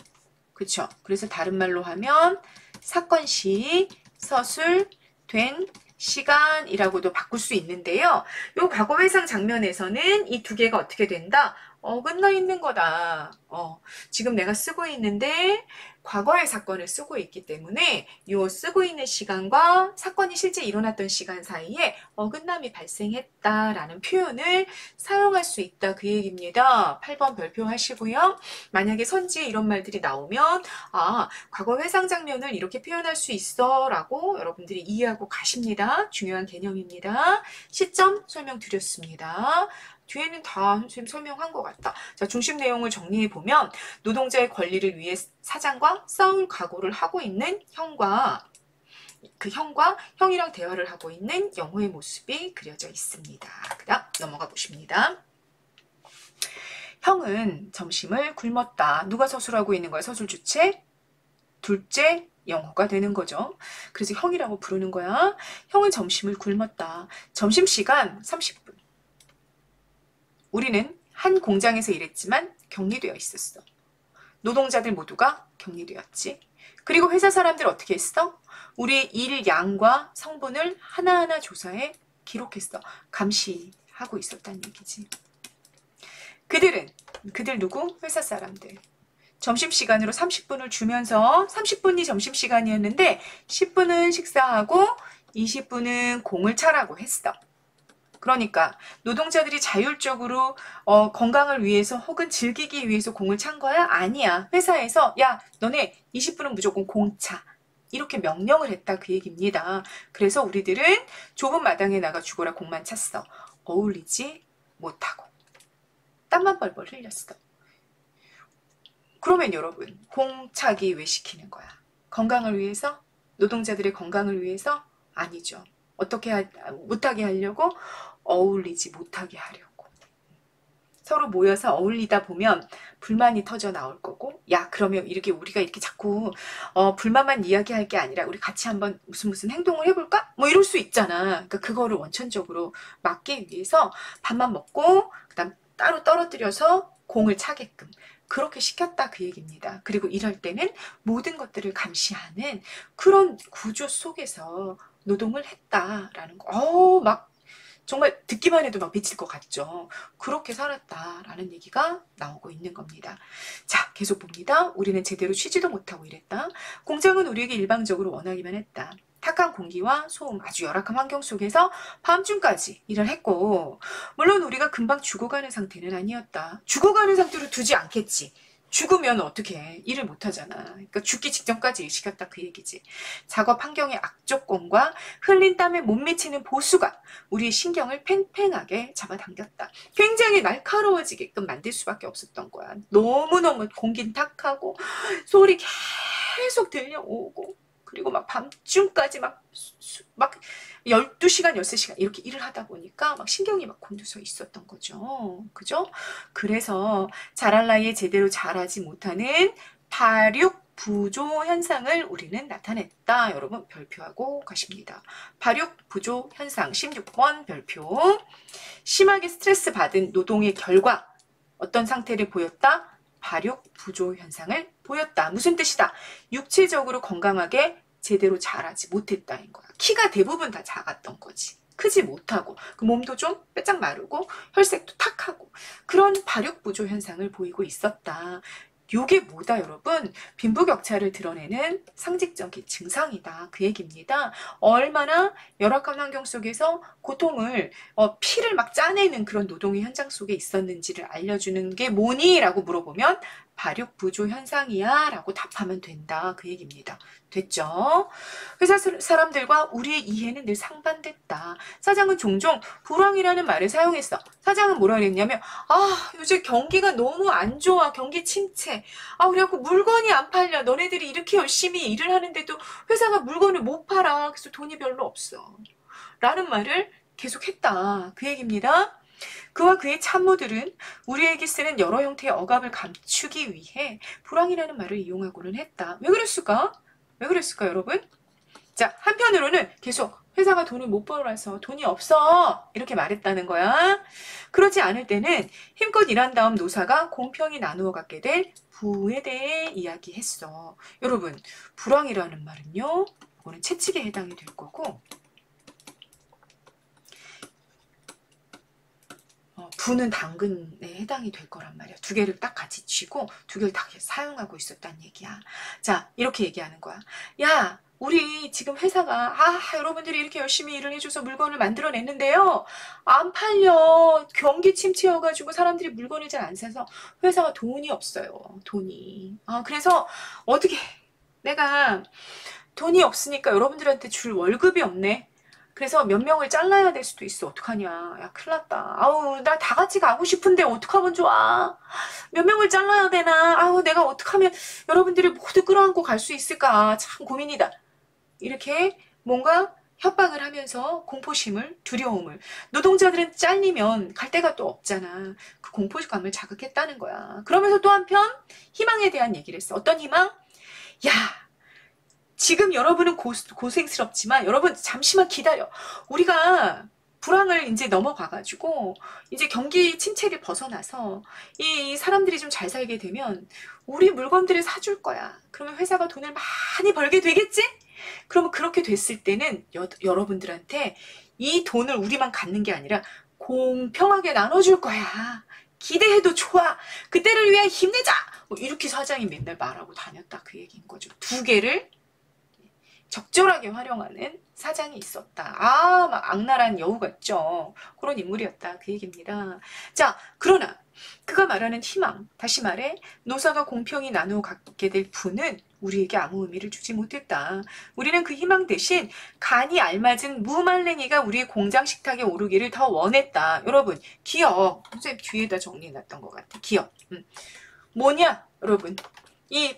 그쵸? 그래서 다른 말로 하면 사건시 서술된 시간이라고도 바꿀 수 있는데요. 요 과거 회상 장면에서는 이 두 개가 어떻게 된다? 어긋나 있는 거다. 지금 내가 쓰고 있는데 과거의 사건을 쓰고 있기 때문에 요 쓰고 있는 시간과 사건이 실제 일어났던 시간 사이에 어긋남이 발생했다라는 표현을 사용할 수 있다. 그 얘기입니다. 8번 별표하시고요. 만약에 선지에 이런 말들이 나오면 과거 회상 장면을 이렇게 표현할 수 있어 라고 여러분들이 이해하고 가십니다. 중요한 개념입니다. 시점 설명드렸습니다. 뒤에는 다 선생님 설명한 것 같다. 자, 중심 내용을 정리해보면 노동자의 권리를 위해 사장과 싸울 각오를 하고 있는 형과 형이랑 대화를 하고 있는 영호의 모습이 그려져 있습니다. 그 다음 넘어가 보십니다. 형은 점심을 굶었다. 누가 서술하고 있는 거야? 서술 주체? 둘째 영호가 되는 거죠. 그래서 형이라고 부르는 거야. 형은 점심을 굶었다. 점심시간 30분. 우리는 한 공장에서 일했지만 격리되어 있었어. 노동자들 모두가 격리되었지. 그리고 회사 사람들 어떻게 했어? 우리 일 양과 성분을 하나하나 조사해 기록했어. 감시하고 있었다는 얘기지. 그들 누구? 회사 사람들. 점심시간으로 30분을 주면서 30분이 점심시간이었는데 10분은 식사하고 20분은 공을 차라고 했어. 그러니까 노동자들이 자율적으로 건강을 위해서 혹은 즐기기 위해서 공을 찬 거야? 아니야. 회사에서 야 너네 20분은 무조건 공 차. 이렇게 명령을 했다 그 얘기입니다. 그래서 우리들은 좁은 마당에 나가 죽어라 공만 찼어. 어울리지 못하고 땀만 벌벌 흘렸어. 그러면 여러분 공 차기 왜 시키는 거야? 건강을 위해서? 노동자들의 건강을 위해서? 아니죠. 어떻게 못하게 하려고? 어울리지 못하게 하려고. 서로 모여서 어울리다 보면 불만이 터져 나올 거고, 야 그러면 이렇게 우리가 이렇게 자꾸 불만만 이야기할 게 아니라 우리 같이 한번 무슨 행동을 해볼까? 뭐 이럴 수 있잖아. 그러니까 그거를 원천적으로 막기 위해서 밥만 먹고 그다음 따로 떨어뜨려서 공을 차게끔 그렇게 시켰다 그 얘기입니다. 그리고 이럴 때는 모든 것들을 감시하는 그런 구조 속에서 노동을 했다라는 거. 막 정말 듣기만 해도 막 미칠 것 같죠. 그렇게 살았다라는 얘기가 나오고 있는 겁니다. 자, 계속 봅니다. 우리는 제대로 쉬지도 못하고 이랬다. 공장은 우리에게 일방적으로 원하기만 했다. 탁한 공기와 소음, 아주 열악한 환경 속에서 밤중까지 일을 했고, 물론 우리가 금방 죽어가는 상태는 아니었다. 죽어가는 상태로 두지 않겠지. 죽으면 어떻게 해? 일을 못하잖아. 그러니까 죽기 직전까지 시켰다 그 얘기지. 작업 환경의 악조건과 흘린 땀에 못 미치는 보수가 우리의 신경을 팽팽하게 잡아당겼다. 굉장히 날카로워지게끔 만들 수밖에 없었던 거야. 너무너무 공긴 탁하고 소리 계속 들려오고 그리고 막 밤중까지 막 12시간, 13시간 이렇게 일을 하다 보니까 막 신경이 막 곤두서 있었던 거죠. 그죠? 그래서 자랄 나이에 제대로 자라지 못하는 발육 부조 현상을 우리는 나타냈다. 여러분 별표하고 가십니다. 발육 부조 현상 16번 별표. 심하게 스트레스 받은 노동의 결과 어떤 상태를 보였다? 발육 부조 현상을 보였다. 무슨 뜻이다? 육체적으로 건강하게 제대로 자라지 못했다는 거야. 키가 대부분 다 작았던 거지. 크지 못하고 그 몸도 좀 빼짝 마르고 혈색도 탁하고 그런 발육 부조 현상을 보이고 있었다. 요게 뭐다 여러분? 빈부격차를 드러내는 상징적인 증상이다. 그 얘기입니다. 얼마나 열악한 환경 속에서 고통을 피를 막 짜내는 그런 노동의 현장 속에 있었는지를 알려주는 게 뭐니? 라고 물어보면 발육 부조 현상이야 라고 답하면 된다. 그 얘기입니다. 됐죠? 회사 사람들과 우리의 이해는 늘 상반됐다. 사장은 종종 불황이라는 말을 사용했어. 사장은 뭐라 그랬냐면 요즘 경기가 너무 안 좋아. 경기 침체. 그래갖고 물건이 안 팔려. 너네들이 이렇게 열심히 일을 하는데도 회사가 물건을 못 팔아. 그래서 돈이 별로 없어. 라는 말을 계속했다. 그 얘기입니다. 그와 그의 참모들은 우리에게 쓰는 여러 형태의 억압을 감추기 위해 불황이라는 말을 이용하고는 했다. 왜 그랬을까? 왜 그랬을까 여러분? 자, 한편으로는 계속 회사가 돈을 못 벌어서 돈이 없어 이렇게 말했다는 거야. 그렇지 않을 때는 힘껏 일한 다음 노사가 공평히 나누어 갖게 될 부에 대해 이야기했어. 여러분 불황이라는 말은요, 이거는 채찍에 해당이 될 거고, 부는 당근에 해당이 될 거란 말이야. 두 개를 딱 같이 쥐고 두 개를 다 사용하고 있었다는 얘기야. 자, 이렇게 얘기하는 거야. 야, 우리 지금 회사가 여러분들이 이렇게 열심히 일을 해줘서 물건을 만들어냈는데요, 안 팔려. 경기 침체여가지고 사람들이 물건을 잘 안 사서 회사가 돈이 없어요. 돈이. 그래서 어떻게 내가 돈이 없으니까 여러분들한테 줄 월급이 없네. 그래서 몇 명을 잘라야 될 수도 있어. 어떡하냐. 야, 큰일 났다. 나 다 같이 가고 싶은데 어떡하면 좋아. 몇 명을 잘라야 되나. 내가 어떡하면 여러분들을 모두 끌어안고 갈 수 있을까. 참 고민이다. 이렇게 뭔가 협박을 하면서 공포심을, 두려움을. 노동자들은 잘리면 갈 데가 또 없잖아. 그 공포감을 자극했다는 거야. 그러면서 또 한편 희망에 대한 얘기를 했어. 어떤 희망? 야, 지금 여러분은 고생스럽지만 여러분 잠시만 기다려. 우리가 불황을 이제 넘어가가지고 이제 경기 침체를 벗어나서 이 사람들이 좀 잘 살게 되면 우리 물건들을 사줄 거야. 그러면 회사가 돈을 많이 벌게 되겠지? 그러면 그렇게 됐을 때는 여러분들한테 이 돈을 우리만 갖는 게 아니라 공평하게 나눠줄 거야. 기대해도 좋아. 그때를 위해 힘내자. 뭐 이렇게 사장이 맨날 말하고 다녔다. 그 얘기인 거죠. 두 개를 적절하게 활용하는 사장이 있었다. 아, 막 악랄한 여우 같죠. 그런 인물이었다. 그 얘기입니다. 자, 그러나 그가 말하는 희망, 다시 말해 노사가 공평히 나누어 갖게 될 부는 우리에게 아무 의미를 주지 못했다. 우리는 그 희망 대신 간이 알맞은 무말랭이가 우리 공장 식탁에 오르기를 더 원했다. 여러분, 기억. 선생님 뒤에다 정리해놨던 것 같아. 기억. 뭐냐, 여러분. 이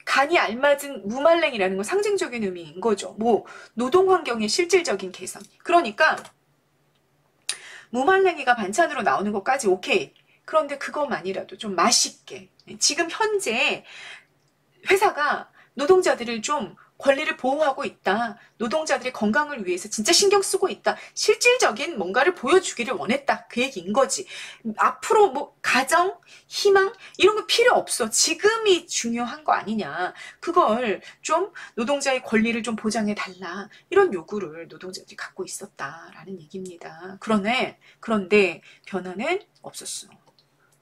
간이 알맞은 무말랭이라는 건 상징적인 의미인 거죠. 뭐 노동 환경의 실질적인 개선. 그러니까 무말랭이가 반찬으로 나오는 것까지 오케이. 그런데 그것만이라도 좀 맛있게. 지금 현재 회사가 노동자들을 좀 권리를 보호하고 있다. 노동자들의 건강을 위해서 진짜 신경 쓰고 있다. 실질적인 뭔가를 보여주기를 원했다. 그 얘기인 거지. 앞으로 뭐 가정, 희망 이런 거 필요 없어. 지금이 중요한 거 아니냐. 그걸 좀 노동자의 권리를 좀 보장해 달라. 이런 요구를 노동자들이 갖고 있었다라는 얘기입니다. 그런데 변화는 없었어.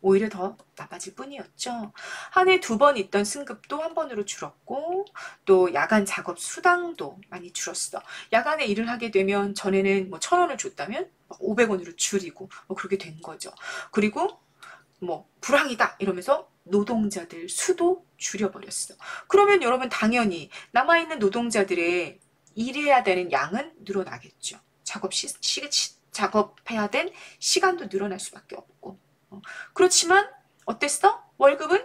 오히려 더 나빠질 뿐이었죠. 한 해 2번 있던 승급도 1번으로 줄었고 또 야간 작업 수당도 많이 줄었어. 야간에 일을 하게 되면 전에는 뭐 1,000원을 줬다면 500원으로 줄이고 뭐 그렇게 된 거죠. 그리고 뭐 불황이다 이러면서 노동자들 수도 줄여버렸어. 그러면 여러분 당연히 남아있는 노동자들의 일해야 되는 양은 늘어나겠죠. 작업해야 된 시간도 늘어날 수밖에 없고. 그렇지만 어땠어? 월급은?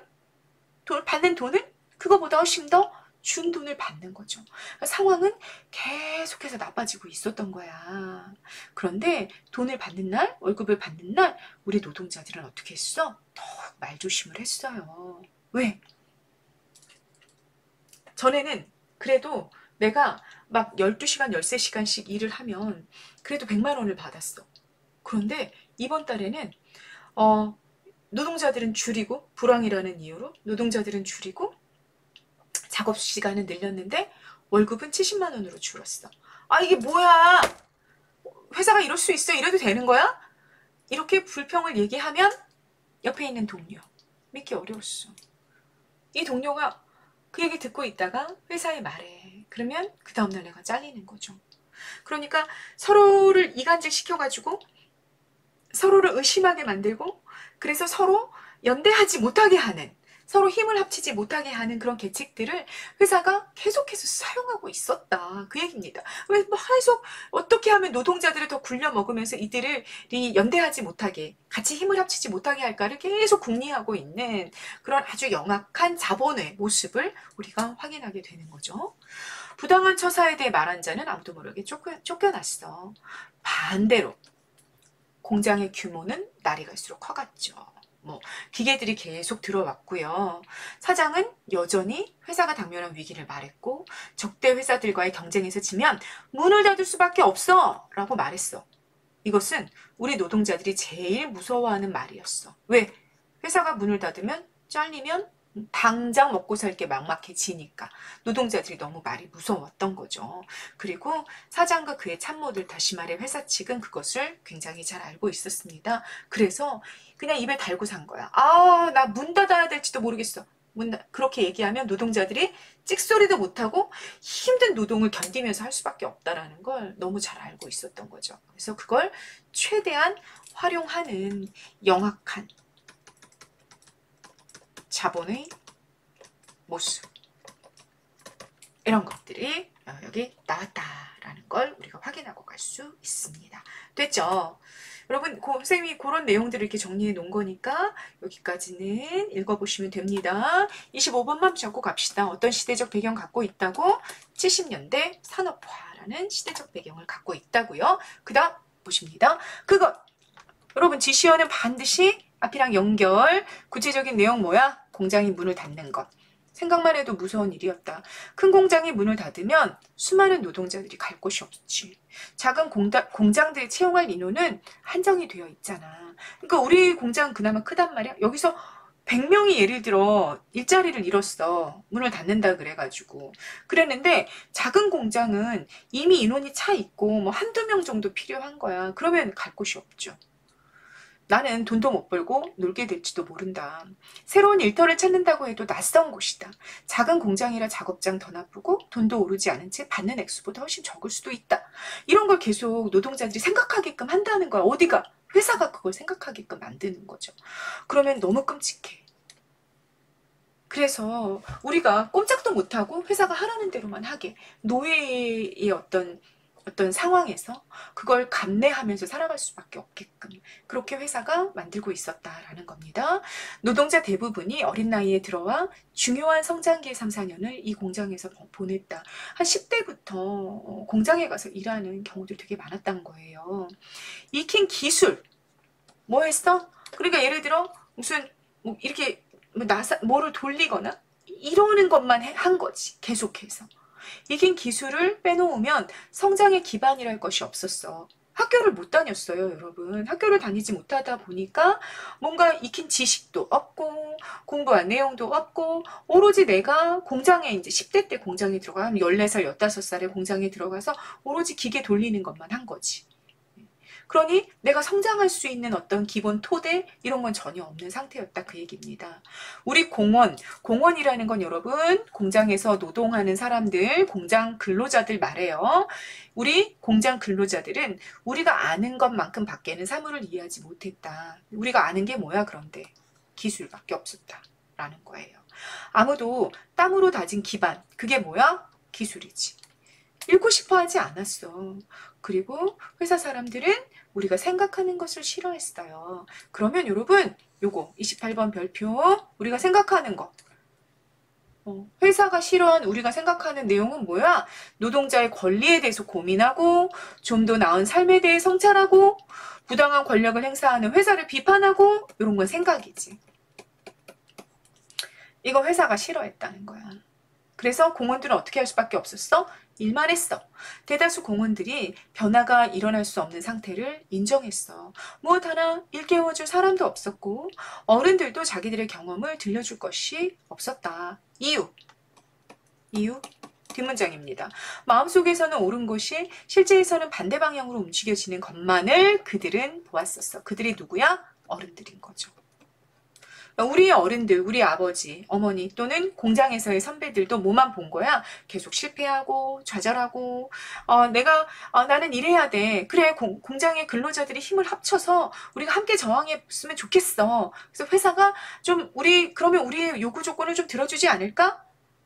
받는 돈은? 그거보다 훨씬 더 준 돈을 받는 거죠. 상황은 계속해서 나빠지고 있었던 거야. 그런데 돈을 받는 날, 월급을 받는 날 우리 노동자들은 어떻게 했어? 더욱 말조심을 했어요. 왜? 전에는 그래도 내가 막 12시간, 13시간씩 일을 하면 그래도 100만 원을 받았어. 그런데 이번 달에는 노동자들은 줄이고 불황이라는 이유로 노동자들은 줄이고 작업 시간은 늘렸는데 월급은 70만 원으로 줄었어. 아 이게 뭐야? 회사가 이럴 수 있어? 이래도 되는 거야? 이렇게 불평을 얘기하면 옆에 있는 동료 믿기 어려웠어. 이 동료가 그 얘기 듣고 있다가 회사에 말해. 그러면 그 다음날 내가 잘리는 거죠. 그러니까 서로를 이간질 시켜가지고 서로를 의심하게 만들고 그래서 서로 연대하지 못하게 하는 서로 힘을 합치지 못하게 하는 그런 계책들을 회사가 계속해서 사용하고 있었다. 그 얘기입니다. 왜 계속 어떻게 하면 노동자들을 더 굴려 먹으면서 이들이 연대하지 못하게 같이 힘을 합치지 못하게 할까를 계속 궁리하고 있는 그런 아주 영악한 자본의 모습을 우리가 확인하게 되는 거죠. 부당한 처사에 대해 말한 자는 아무도 모르게 쫓겨났어. 반대로 공장의 규모는 날이 갈수록 커갔죠. 기계들이 계속 들어왔고요. 사장은 여전히 회사가 당면한 위기를 말했고 적대 회사들과의 경쟁에서 지면 문을 닫을 수밖에 없어 라고 말했어. 이것은 우리 노동자들이 제일 무서워하는 말이었어. 왜? 회사가 문을 닫으면 잘리면 당장 먹고 살 게 막막해지니까 노동자들이 너무 말이 무서웠던 거죠. 그리고 사장과 그의 참모들 다시 말해 회사 측은 그것을 굉장히 잘 알고 있었습니다. 그래서 그냥 입에 달고 산 거야. 아, 나 문 닫아야 될지도 모르겠어. 그렇게 얘기하면 노동자들이 찍소리도 못하고 힘든 노동을 견디면서 할 수밖에 없다라는 걸 너무 잘 알고 있었던 거죠. 그래서 그걸 최대한 활용하는 영악한 자본의 모습 이런 것들이 여기 나왔다라는 걸 우리가 확인하고 갈 수 있습니다. 됐죠? 여러분 선생님이 그런 내용들을 이렇게 정리해 놓은 거니까 여기까지는 읽어보시면 됩니다. 25번만 잡고 갑시다. 어떤 시대적 배경 갖고 있다고? 70년대 산업화라는 시대적 배경을 갖고 있다고요. 그 다음 보십니다. 그것 여러분 지시어는 반드시 앞이랑 연결. 구체적인 내용 뭐야? 공장이 문을 닫는 것. 생각만 해도 무서운 일이었다. 큰 공장이 문을 닫으면 수많은 노동자들이 갈 곳이 없지. 작은 공장들이 채용할 인원은 한정이 되어 있잖아. 그러니까 우리 공장은 그나마 크단 말이야. 여기서 100명이 예를 들어 일자리를 잃었어. 문을 닫는다 그래가지고. 그랬는데 작은 공장은 이미 인원이 차 있고 뭐 한두 명 정도 필요한 거야. 그러면 갈 곳이 없죠. 나는 돈도 못 벌고 놀게 될지도 모른다. 새로운 일터를 찾는다고 해도 낯선 곳이다. 작은 공장이라 작업장 더 나쁘고 돈도 오르지 않은 채 받는 액수보다 훨씬 적을 수도 있다. 이런 걸 계속 노동자들이 생각하게끔 한다는 거야. 어디가? 회사가 그걸 생각하게끔 만드는 거죠. 그러면 너무 끔찍해. 그래서 우리가 꼼짝도 못하고 회사가 하라는 대로만 하게, 노예의 어떤 상황에서 그걸 감내하면서 살아갈 수밖에 없게끔 그렇게 회사가 만들고 있었다라는 겁니다. 노동자 대부분이 어린 나이에 들어와 중요한 성장기의 3, 4년을 이 공장에서 보냈다. 한 10대부터 공장에 가서 일하는 경우들이 되게 많았다는 거예요. 익힌 기술, 뭐 했어? 그러니까 예를 들어 무슨 뭐 이렇게 뭐를 돌리거나 이러는 것만 한 거지. 계속해서. 익힌 기술을 빼놓으면 성장의 기반이랄 것이 없었어. 학교를 못 다녔어요, 여러분. 학교를 다니지 못하다 보니까 뭔가 익힌 지식도 없고 공부한 내용도 없고 오로지 내가 공장에 이제 10대 때 공장에 들어가면 14살, 15살에 공장에 들어가서 오로지 기계 돌리는 것만 한 거지. 그러니 내가 성장할 수 있는 어떤 기본 토대 이런 건 전혀 없는 상태였다 그 얘기입니다. 우리 공원이라는 건 여러분 공장에서 노동하는 사람들, 공장 근로자들 말해요. 우리 공장 근로자들은 우리가 아는 것만큼 밖에는 사물을 이해하지 못했다. 우리가 아는 게 뭐야 그런데 기술밖에 없었다 라는 거예요. 아무도 땀으로 다진 기반 그게 뭐야? 기술이지. 읽고 싶어 하지 않았어. 그리고 회사 사람들은 우리가 생각하는 것을 싫어했어요. 그러면 여러분 요거 28번 별표 우리가 생각하는 거 회사가 싫어한 우리가 생각하는 내용은 뭐야? 노동자의 권리에 대해서 고민하고 좀 더 나은 삶에 대해 성찰하고 부당한 권력을 행사하는 회사를 비판하고 이런 건 생각이지. 이거 회사가 싫어했다는 거야. 그래서 공원들은 어떻게 할 수밖에 없었어? 일만 했어. 대다수 공원들이 변화가 일어날 수 없는 상태를 인정했어. 무엇 하나 일깨워줄 사람도 없었고 어른들도 자기들의 경험을 들려줄 것이 없었다. 이유 뒷문장입니다. 마음속에서는 옳은 것이 실제에서는 반대 방향으로 움직여지는 것만을 그들은 보았었어. 그들이 누구야? 어른들인 거죠. 우리 어른들, 우리 아버지, 어머니 또는 공장에서의 선배들도 뭐만 본 거야? 계속 실패하고 좌절하고 나는 이래야 돼. 그래 공장의 근로자들이 힘을 합쳐서 우리가 함께 저항했으면 좋겠어. 그래서 회사가 좀 그러면 우리의 요구 조건을 좀 들어주지 않을까?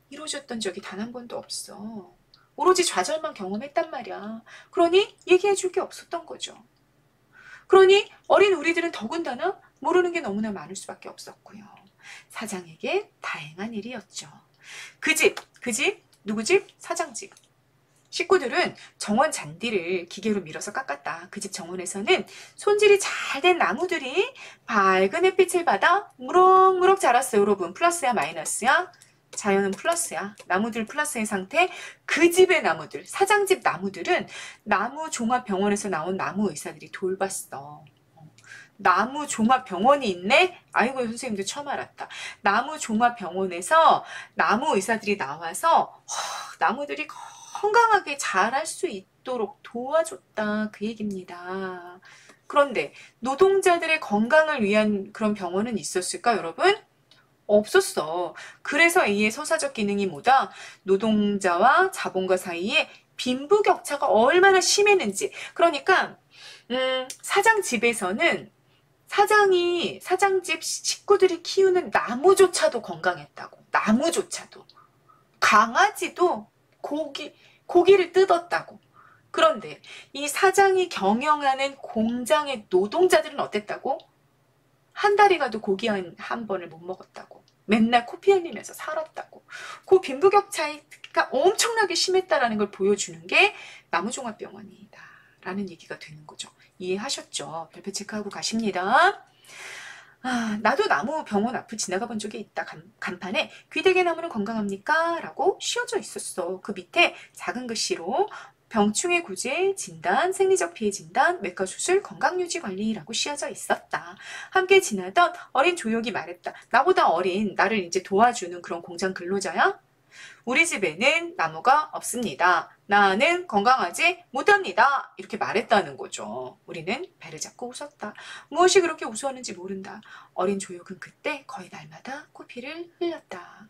이루어졌던 적이 단 한 번도 없어. 오로지 좌절만 경험했단 말이야. 그러니 얘기해 줄 게 없었던 거죠. 그러니 어린 우리들은 더군다나 모르는 게 너무나 많을 수밖에 없었고요. 사장에게 다행한 일이었죠. 그 집, 누구 집? 사장 집. 식구들은 정원 잔디를 기계로 밀어서 깎았다. 그 집 정원에서는 손질이 잘 된 나무들이 밝은 햇빛을 받아 무럭무럭 자랐어요. 여러분 플러스야 마이너스야? 자연은 플러스야. 나무들 플러스의 상태. 그 집의 나무들, 사장집 나무들은 나무종합병원에서 나온 나무 의사들이 돌봤어. 나무종합병원이 있네? 아이고 선생님도 처음 알았다. 나무종합병원에서 나무 의사들이 나와서 나무들이 건강하게 자랄 수 있도록 도와줬다 그 얘기입니다. 그런데 노동자들의 건강을 위한 그런 병원은 있었을까 여러분? 없었어. 그래서 A의 서사적 기능이 뭐다? 노동자와 자본가 사이에 빈부격차가 얼마나 심했는지. 그러니까 사장 집에서는 사장집 식구들이 키우는 나무조차도 건강했다고. 나무조차도. 강아지도 고기를 뜯었다고. 그런데 이 사장이 경영하는 공장의 노동자들은 어땠다고? 한 달이 가도 고기 한 번을 못 먹었다고. 맨날 코피 흘리면서 살았다고. 그 빈부격차가 엄청나게 심했다라는 걸 보여주는 게 나무종합병원이다 라는 얘기가 되는 거죠. 이해하셨죠? 별표 체크하고 가십니다. 나도 나무병원 앞을 지나가 본 적이 있다. 간판에 귀대개 나무는 건강합니까? 라고 씌워져 있었어. 그 밑에 작은 글씨로 병충해 구제, 진단, 생리적 피해 진단, 외과 수술, 건강유지 관리라고 씌워져 있었다. 함께 지나던 어린 조역이 말했다. 나보다 어린 나를 이제 도와주는 그런 공장 근로자야? 우리 집에는 나무가 없습니다. 나는 건강하지 못합니다. 이렇게 말했다는 거죠. 우리는 배를 잡고 웃었다. 무엇이 그렇게 우스웠는지 모른다. 어린 조욕은 그때 거의 날마다 코피를 흘렸다.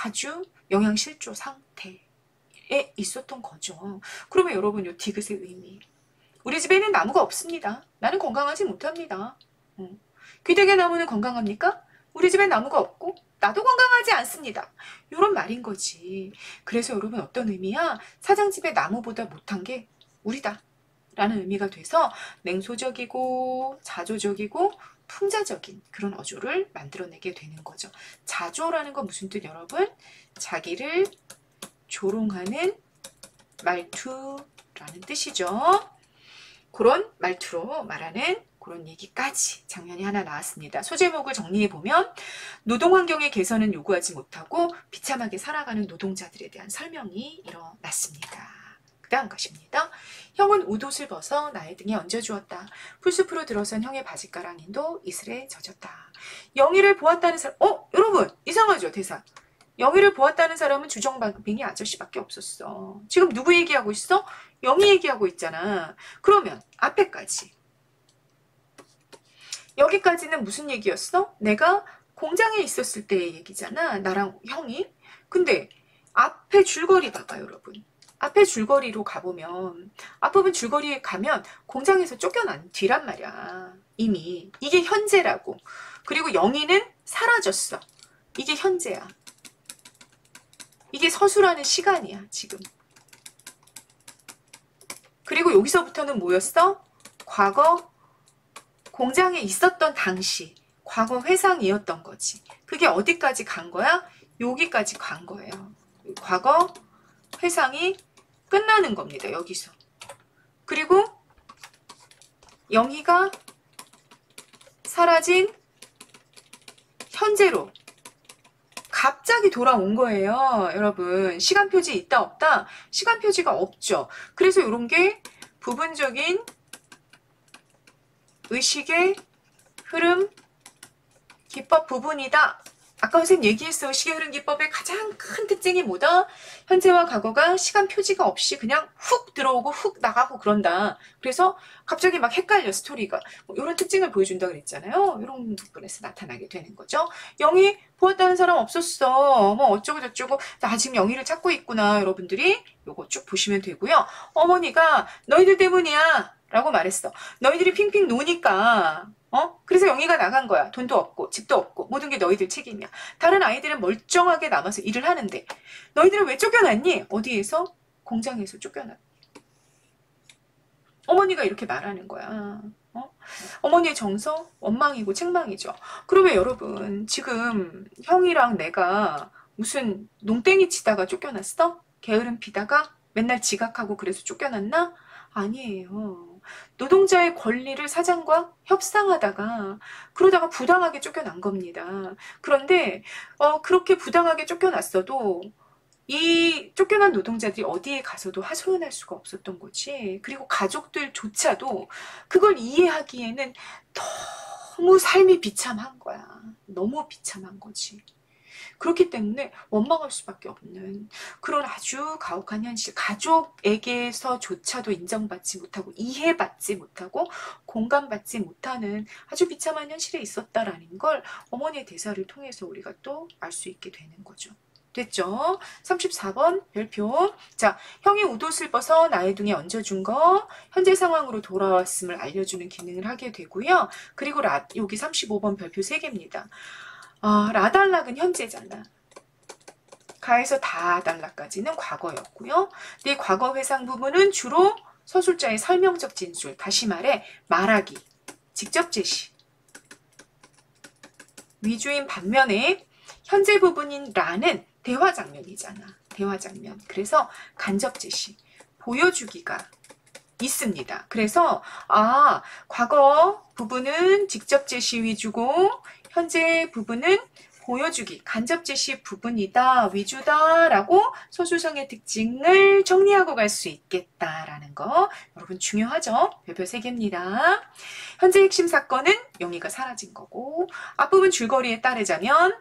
아주 영양실조 상태에 있었던 거죠. 그러면 여러분 요 디귿의 의미. 우리 집에는 나무가 없습니다. 나는 건강하지 못합니다. 귀대개 나무는 건강합니까? 우리 집엔 나무가 없고 나도 건강하지 않습니다. 이런 말인 거지. 그래서 여러분 어떤 의미야? 사장 집에 나무보다 못한 게 우리다 라는 의미가 돼서 냉소적이고 자조적이고 풍자적인 그런 어조를 만들어내게 되는 거죠. 자조라는 건 무슨 뜻 여러분? 자기를 조롱하는 말투라는 뜻이죠. 그런 말투로 말하는 그런 얘기까지 장면이 하나 나왔습니다. 소제목을 정리해보면 노동환경의 개선은 요구하지 못하고 비참하게 살아가는 노동자들에 대한 설명이 일어났습니다. 그 다음 것입니다. 형은 웃옷을 벗어 나의 등에 얹어주었다. 풀숲으로 들어선 형의 바짓가랑이도 이슬에 젖었다. 영희를 보았다는 사람, 여러분 이상하죠 대사. 영희를 보았다는 사람은 주정뱅이 아저씨밖에 없었어. 지금 누구 얘기하고 있어? 영희 얘기하고 있잖아. 그러면 앞에까지. 여기까지는 무슨 얘기였어? 내가 공장에 있었을 때의 얘기잖아. 나랑 형이. 근데 앞에 줄거리 봐봐 여러분. 앞에 줄거리로 가보면 앞부분 줄거리에 가면 공장에서 쫓겨난 뒤란 말이야. 이미. 이게 현재라고. 그리고 영희는 사라졌어. 이게 현재야. 이게 서술하는 시간이야 지금. 그리고 여기서부터는 뭐였어? 과거 공장에 있었던 당시 과거 회상이었던 거지. 그게 어디까지 간 거야? 여기까지 간 거예요. 과거 회상이 끝나는 겁니다. 여기서. 그리고 영희가 사라진 현재로 갑자기 돌아온 거예요. 여러분 시간표지 있다 없다? 시간표지가 없죠. 그래서 이런 게 부분적인 의식의 흐름 기법 부분이다. 아까 선생님 얘기했어. 의식의 흐름 기법의 가장 큰 특징이 뭐다? 현재와 과거가 시간 표지가 없이 그냥 훅 들어오고 훅 나가고 그런다. 그래서 갑자기 막 헷갈려 스토리가. 이런 특징을 보여준다 그랬잖아요. 이런 부분에서 나타나게 되는 거죠. 영희 보았다는 사람 없었어. 뭐 어쩌고 저쩌고. 나 지금 영희를 찾고 있구나. 여러분들이 요거 쭉 보시면 되고요. 어머니가 너희들 때문이야 라고 말했어. 너희들이 핑핑 노니까 그래서 영희가 나간 거야. 돈도 없고 집도 없고 모든 게 너희들 책임이야. 다른 아이들은 멀쩡하게 남아서 일을 하는데 너희들은 왜 쫓겨났니? 어디에서? 공장에서 쫓겨났니? 어머니가 이렇게 말하는 거야. 어머니의 정서 원망이고 책망이죠. 그러면 여러분 지금 형이랑 내가 무슨 농땡이 치다가 쫓겨났어? 게으름 피다가 맨날 지각하고 그래서 쫓겨났나? 아니에요. 노동자의 권리를 사장과 협상하다가 그러다가 부당하게 쫓겨난 겁니다. 그런데 그렇게 부당하게 쫓겨났어도 이 쫓겨난 노동자들이 어디에 가서도 하소연할 수가 없었던 거지. 그리고 가족들조차도 그걸 이해하기에는 너무 삶이 비참한 거야. 너무 비참한 거지. 그렇기 때문에 원망할 수밖에 없는 그런 아주 가혹한 현실. 가족에게서조차도 인정받지 못하고 이해받지 못하고 공감받지 못하는 아주 비참한 현실에 있었다라는 걸 어머니의 대사를 통해서 우리가 또 알 수 있게 되는 거죠. 됐죠? 34번 별표. 자, 형이 웃옷을 벗어 나의 등에 얹어준 거 현재 상황으로 돌아왔음을 알려주는 기능을 하게 되고요. 그리고 여기 35번 별표 3개입니다. 라달락은 현재잖아. 가에서 다달락까지는 과거였고요. 이 과거 회상 부분은 주로 서술자의 설명적 진술, 다시 말해 말하기, 직접 제시 위주인 반면에 현재 부분인 라는 대화 장면이잖아. 대화 장면. 그래서 간접 제시, 보여주기가 있습니다. 그래서 과거 부분은 직접 제시 위주고 현재 부분은 보여주기, 간접 제시 부분이다, 위주다 라고 소수성의 특징을 정리하고 갈 수 있겠다라는 거 여러분 중요하죠? 별표 3개입니다. 현재 핵심 사건은 영희가 사라진 거고 앞부분 줄거리에 따르자면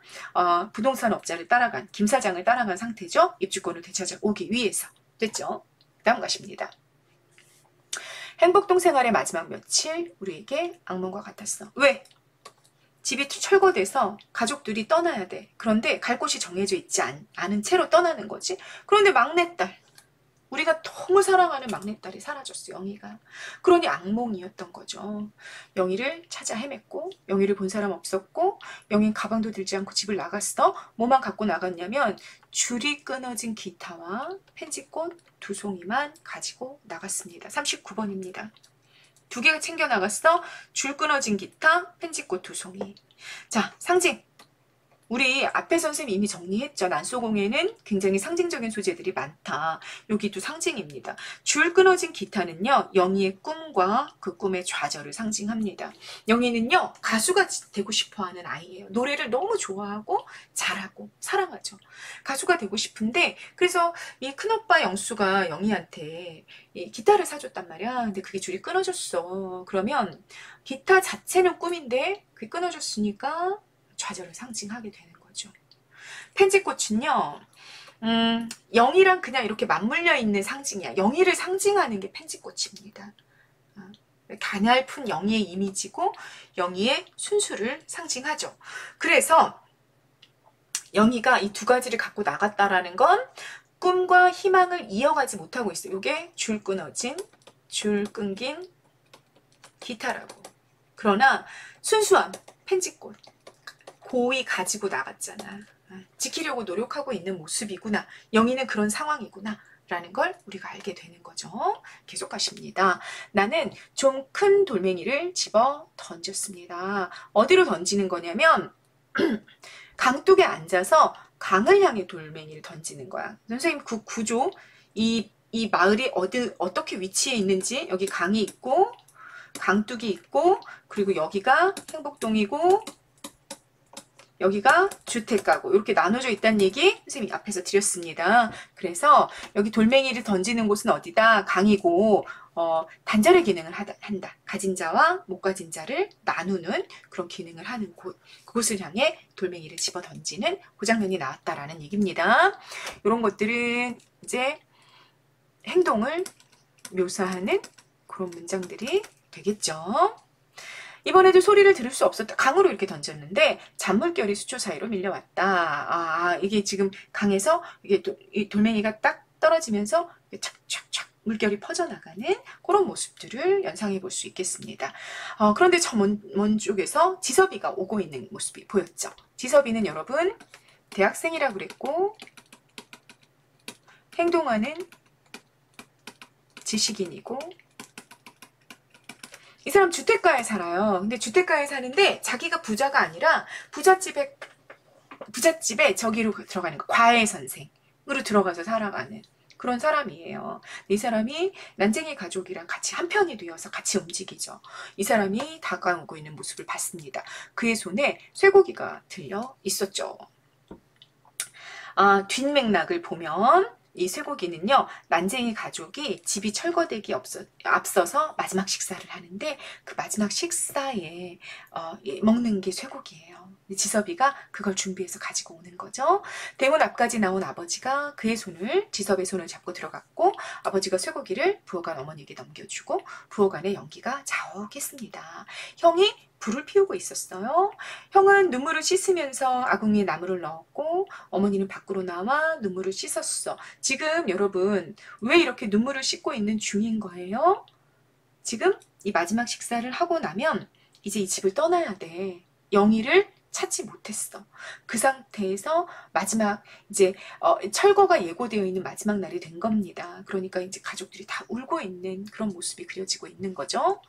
부동산 업자를 따라간 김 사장을 따라간 상태죠. 입주권을 되찾아오기 위해서 됐죠. 다음 것입니다. 행복동 생활의 마지막 며칠 우리에게 악몽과 같았어. 왜? 집이 철거돼서 가족들이 떠나야 돼. 그런데 갈 곳이 정해져 있지 않은 채로 떠나는 거지. 그런데 막내딸, 우리가 너무 사랑하는 막내딸이 사라졌어. 영희가. 그러니 악몽이었던 거죠. 영희를 찾아 헤맸고 영희를 본 사람 없었고 영희는 가방도 들지 않고 집을 나갔어. 뭐만 갖고 나갔냐면 줄이 끊어진 기타와 펜지꽃 2송이만 가지고 나갔습니다. 39번입니다. 2개가 챙겨 나갔어. 줄 끊어진 기타, 펜지꽃 2송이. 자, 상징. 우리 앞에 선생님이 이미 정리했죠. 난소공예는 굉장히 상징적인 소재들이 많다. 여기도 상징입니다. 줄 끊어진 기타는요. 영희의 꿈과 그 꿈의 좌절을 상징합니다. 영희는요. 가수가 되고 싶어하는 아이예요. 노래를 너무 좋아하고 잘하고 사랑하죠. 가수가 되고 싶은데 그래서 이 큰오빠 영수가 영희한테 이 기타를 사줬단 말이야. 근데 그게 줄이 끊어졌어. 그러면 기타 자체는 꿈인데 그게 끊어졌으니까 좌절을 상징하게 되는 거죠. 펜지꽃은요. 영희랑 그냥 이렇게 맞물려 있는 상징이야. 영희를 상징하는 게 펜지꽃입니다. 가냘픈 영희의 이미지고 영희의 순수를 상징하죠. 그래서 영희가 이 2가지를 갖고 나갔다라는 건 꿈과 희망을 이어가지 못하고 있어요. 이게 줄 끊어진, 줄 끊긴 기타라고. 그러나 순수함, 펜지꽃. 고이 가지고 나갔잖아. 지키려고 노력하고 있는 모습이구나. 영희는 그런 상황이구나. 라는 걸 우리가 알게 되는 거죠. 계속 가십니다. 나는 좀 큰 돌멩이를 집어 던졌습니다. 어디로 던지는 거냐면 강둑에 앉아서 강을 향해 돌멩이를 던지는 거야. 선생님 그 구조, 이 마을이 어떻게 위치해 있는지 여기 강이 있고 강둑이 있고 그리고 여기가 행복동이고 여기가 주택가고 이렇게 나눠져 있다는 얘기 선생님이 앞에서 드렸습니다. 그래서 여기 돌멩이를 던지는 곳은 어디다? 강이고 단절의 기능을 한다. 가진 자와 못 가진 자를 나누는 그런 기능을 하는 그곳을 향해 돌멩이를 집어 던지는 그 장면이 나왔다라는 얘기입니다. 이런 것들은 이제 행동을 묘사하는 그런 문장들이 되겠죠. 이번에도 소리를 들을 수 없었다. 강으로 이렇게 던졌는데 잔물결이 수초 사이로 밀려왔다. 이게 지금 강에서 이게 이 돌멩이가 딱 떨어지면서 착착착 물결이 퍼져나가는 그런 모습들을 연상해 볼 수 있겠습니다. 그런데 저 먼 쪽에서 지섭이가 오고 있는 모습이 보였죠. 지섭이는 여러분 대학생이라고 그랬고 행동하는 지식인이고 이 사람 주택가에 살아요. 근데 주택가에 사는데 자기가 부자가 아니라 부잣집에 저기로 들어가는 거 과외 선생으로 들어가서 살아가는 그런 사람이에요. 이 사람이 난쟁이 가족이랑 같이 한편이 되어서 같이 움직이죠. 이 사람이 다가오고 있는 모습을 봤습니다. 그의 손에 쇠고기가 들려 있었죠. 뒷맥락을 보면 이 쇠고기는요. 난쟁이 가족이 집이 철거되기 앞서서 마지막 식사를 하는데 그 마지막 식사에 먹는 게 쇠고기예요. 지섭이가 그걸 준비해서 가지고 오는 거죠. 대문 앞까지 나온 아버지가 그의 손을 지섭의 손을 잡고 들어갔고 아버지가 쇠고기를 부엌간 어머니에게 넘겨주고 부엌 안에 연기가 자욱했습니다. 형이 불을 피우고 있었어요. 형은 눈물을 씻으면서 아궁이에 나물을 넣었고 어머니는 밖으로 나와 눈물을 씻었어. 지금 여러분 왜 이렇게 눈물을 씻고 있는 중인 거예요? 지금 이 마지막 식사를 하고 나면 이제 이 집을 떠나야 돼. 영희를 찾지 못했어. 그 상태에서 마지막 이제 철거가 예고되어 있는 마지막 날이 된 겁니다. 그러니까 이제 가족들이 다 울고 있는 그런 모습이 그려지고 있는 거죠.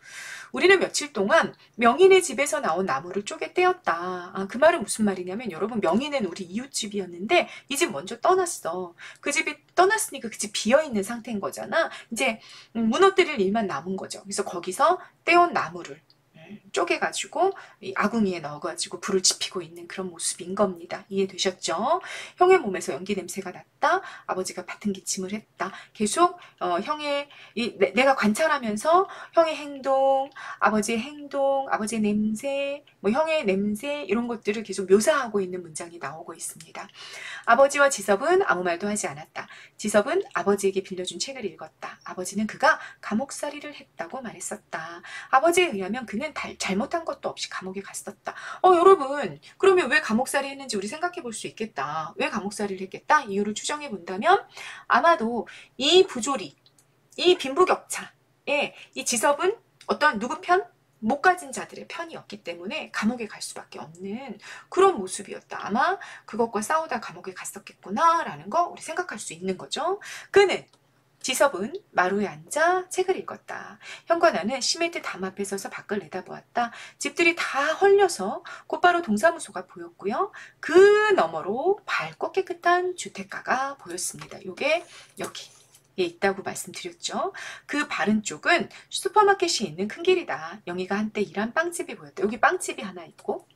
우리는 며칠 동안 명인의 집에서 나온 나무를 쪼개 떼었다. 그 말은 무슨 말이냐면 여러분 명인은 우리 이웃집이었는데 이 집 먼저 떠났어. 그 집이 떠났으니까 그 집 비어있는 상태인 거잖아. 이제 무너뜨릴 일만 남은 거죠. 그래서 거기서 떼온 나무를 쪼개가지고 이 아궁이에 넣어가지고 불을 지피고 있는 그런 모습인 겁니다. 이해되셨죠? 형의 몸에서 연기 냄새가 났다. 아버지가 같은 기침을 했다. 계속 형의 내가 관찰하면서 형의 행동, 아버지의 냄새, 뭐 형의 냄새 이런 것들을 계속 묘사하고 있는 문장이 나오고 있습니다. 아버지와 지섭은 아무 말도 하지 않았다. 지섭은 아버지에게 빌려준 책을 읽었다. 아버지는 그가 감옥살이를 했다고 말했었다. 아버지에 의하면 그는 잘못한 것도 없이 감옥에 갔었다. 여러분, 그러면 왜 감옥살이 했는지 우리 생각해 볼 수 있겠다. 왜 감옥살이를 했겠다? 이유를 추정해 본다면 아마도 이 부조리, 이 빈부격차에 이 지섭은 어떤 누구 편? 못 가진 자들의 편이었기 때문에 감옥에 갈 수밖에 없는 그런 모습이었다. 아마 그것과 싸우다 감옥에 갔었겠구나 라는 거 우리 생각할 수 있는 거죠. 지섭은 마루에 앉아 책을 읽었다. 형과 나는 시멘트 담 앞에 서서 밖을 내다보았다. 집들이 다 헐려서 곧바로 동사무소가 보였고요. 그 너머로 밝고 깨끗한 주택가가 보였습니다. 요게 여기 있다고 말씀드렸죠. 그 바른 쪽은 슈퍼마켓이 있는 큰 길이다. 영희가 한때 일한 빵집이 보였다. 여기 빵집이 하나 있고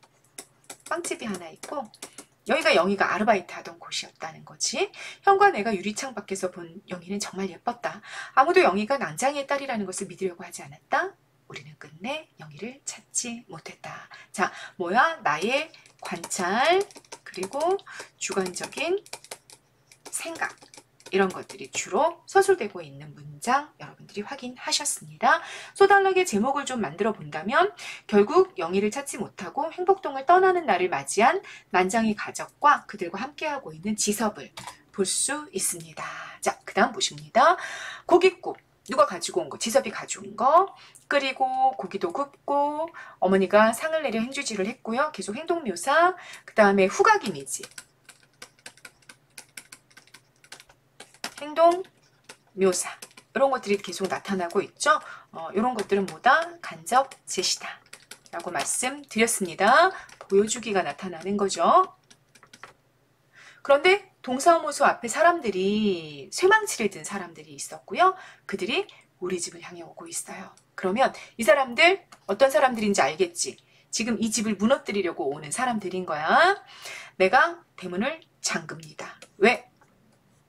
여기가 영희가 아르바이트 하던 곳이었다는 거지. 형과 내가 유리창 밖에서 본 영희는 정말 예뻤다. 아무도 영희가 난장이의 딸이라는 것을 믿으려고 하지 않았다. 우리는 끝내 영희를 찾지 못했다. 자, 뭐야? 나의 관찰 그리고 주관적인 생각 이런 것들이 주로 서술되고 있는 문장 여러분들이 확인하셨습니다. 소달락의 제목을 좀 만들어 본다면 결국 영희를 찾지 못하고 행복동을 떠나는 날을 맞이한 난장이 가족과 그들과 함께하고 있는 지섭을 볼 수 있습니다. 자, 그 다음 보십니다. 고깃국 누가 가지고 온 거? 지섭이 가져온 거. 끓이고 고기도 굽고 어머니가 상을 내려 행주지를 했고요. 계속 행동 묘사. 그 다음에 후각 이미지. 행동 묘사 이런 것들이 계속 나타나고 있죠. 이런 것들은 뭐다? 간접 제시다 라고 말씀드렸습니다. 보여주기가 나타나는 거죠. 그런데 동사무소 앞에 사람들이 쇠망치를 든 사람들이 있었고요. 그들이 우리 집을 향해 오고 있어요. 그러면 이 사람들 어떤 사람들인지 알겠지? 지금 이 집을 무너뜨리려고 오는 사람들인 거야. 내가 대문을 잠급니다. 왜?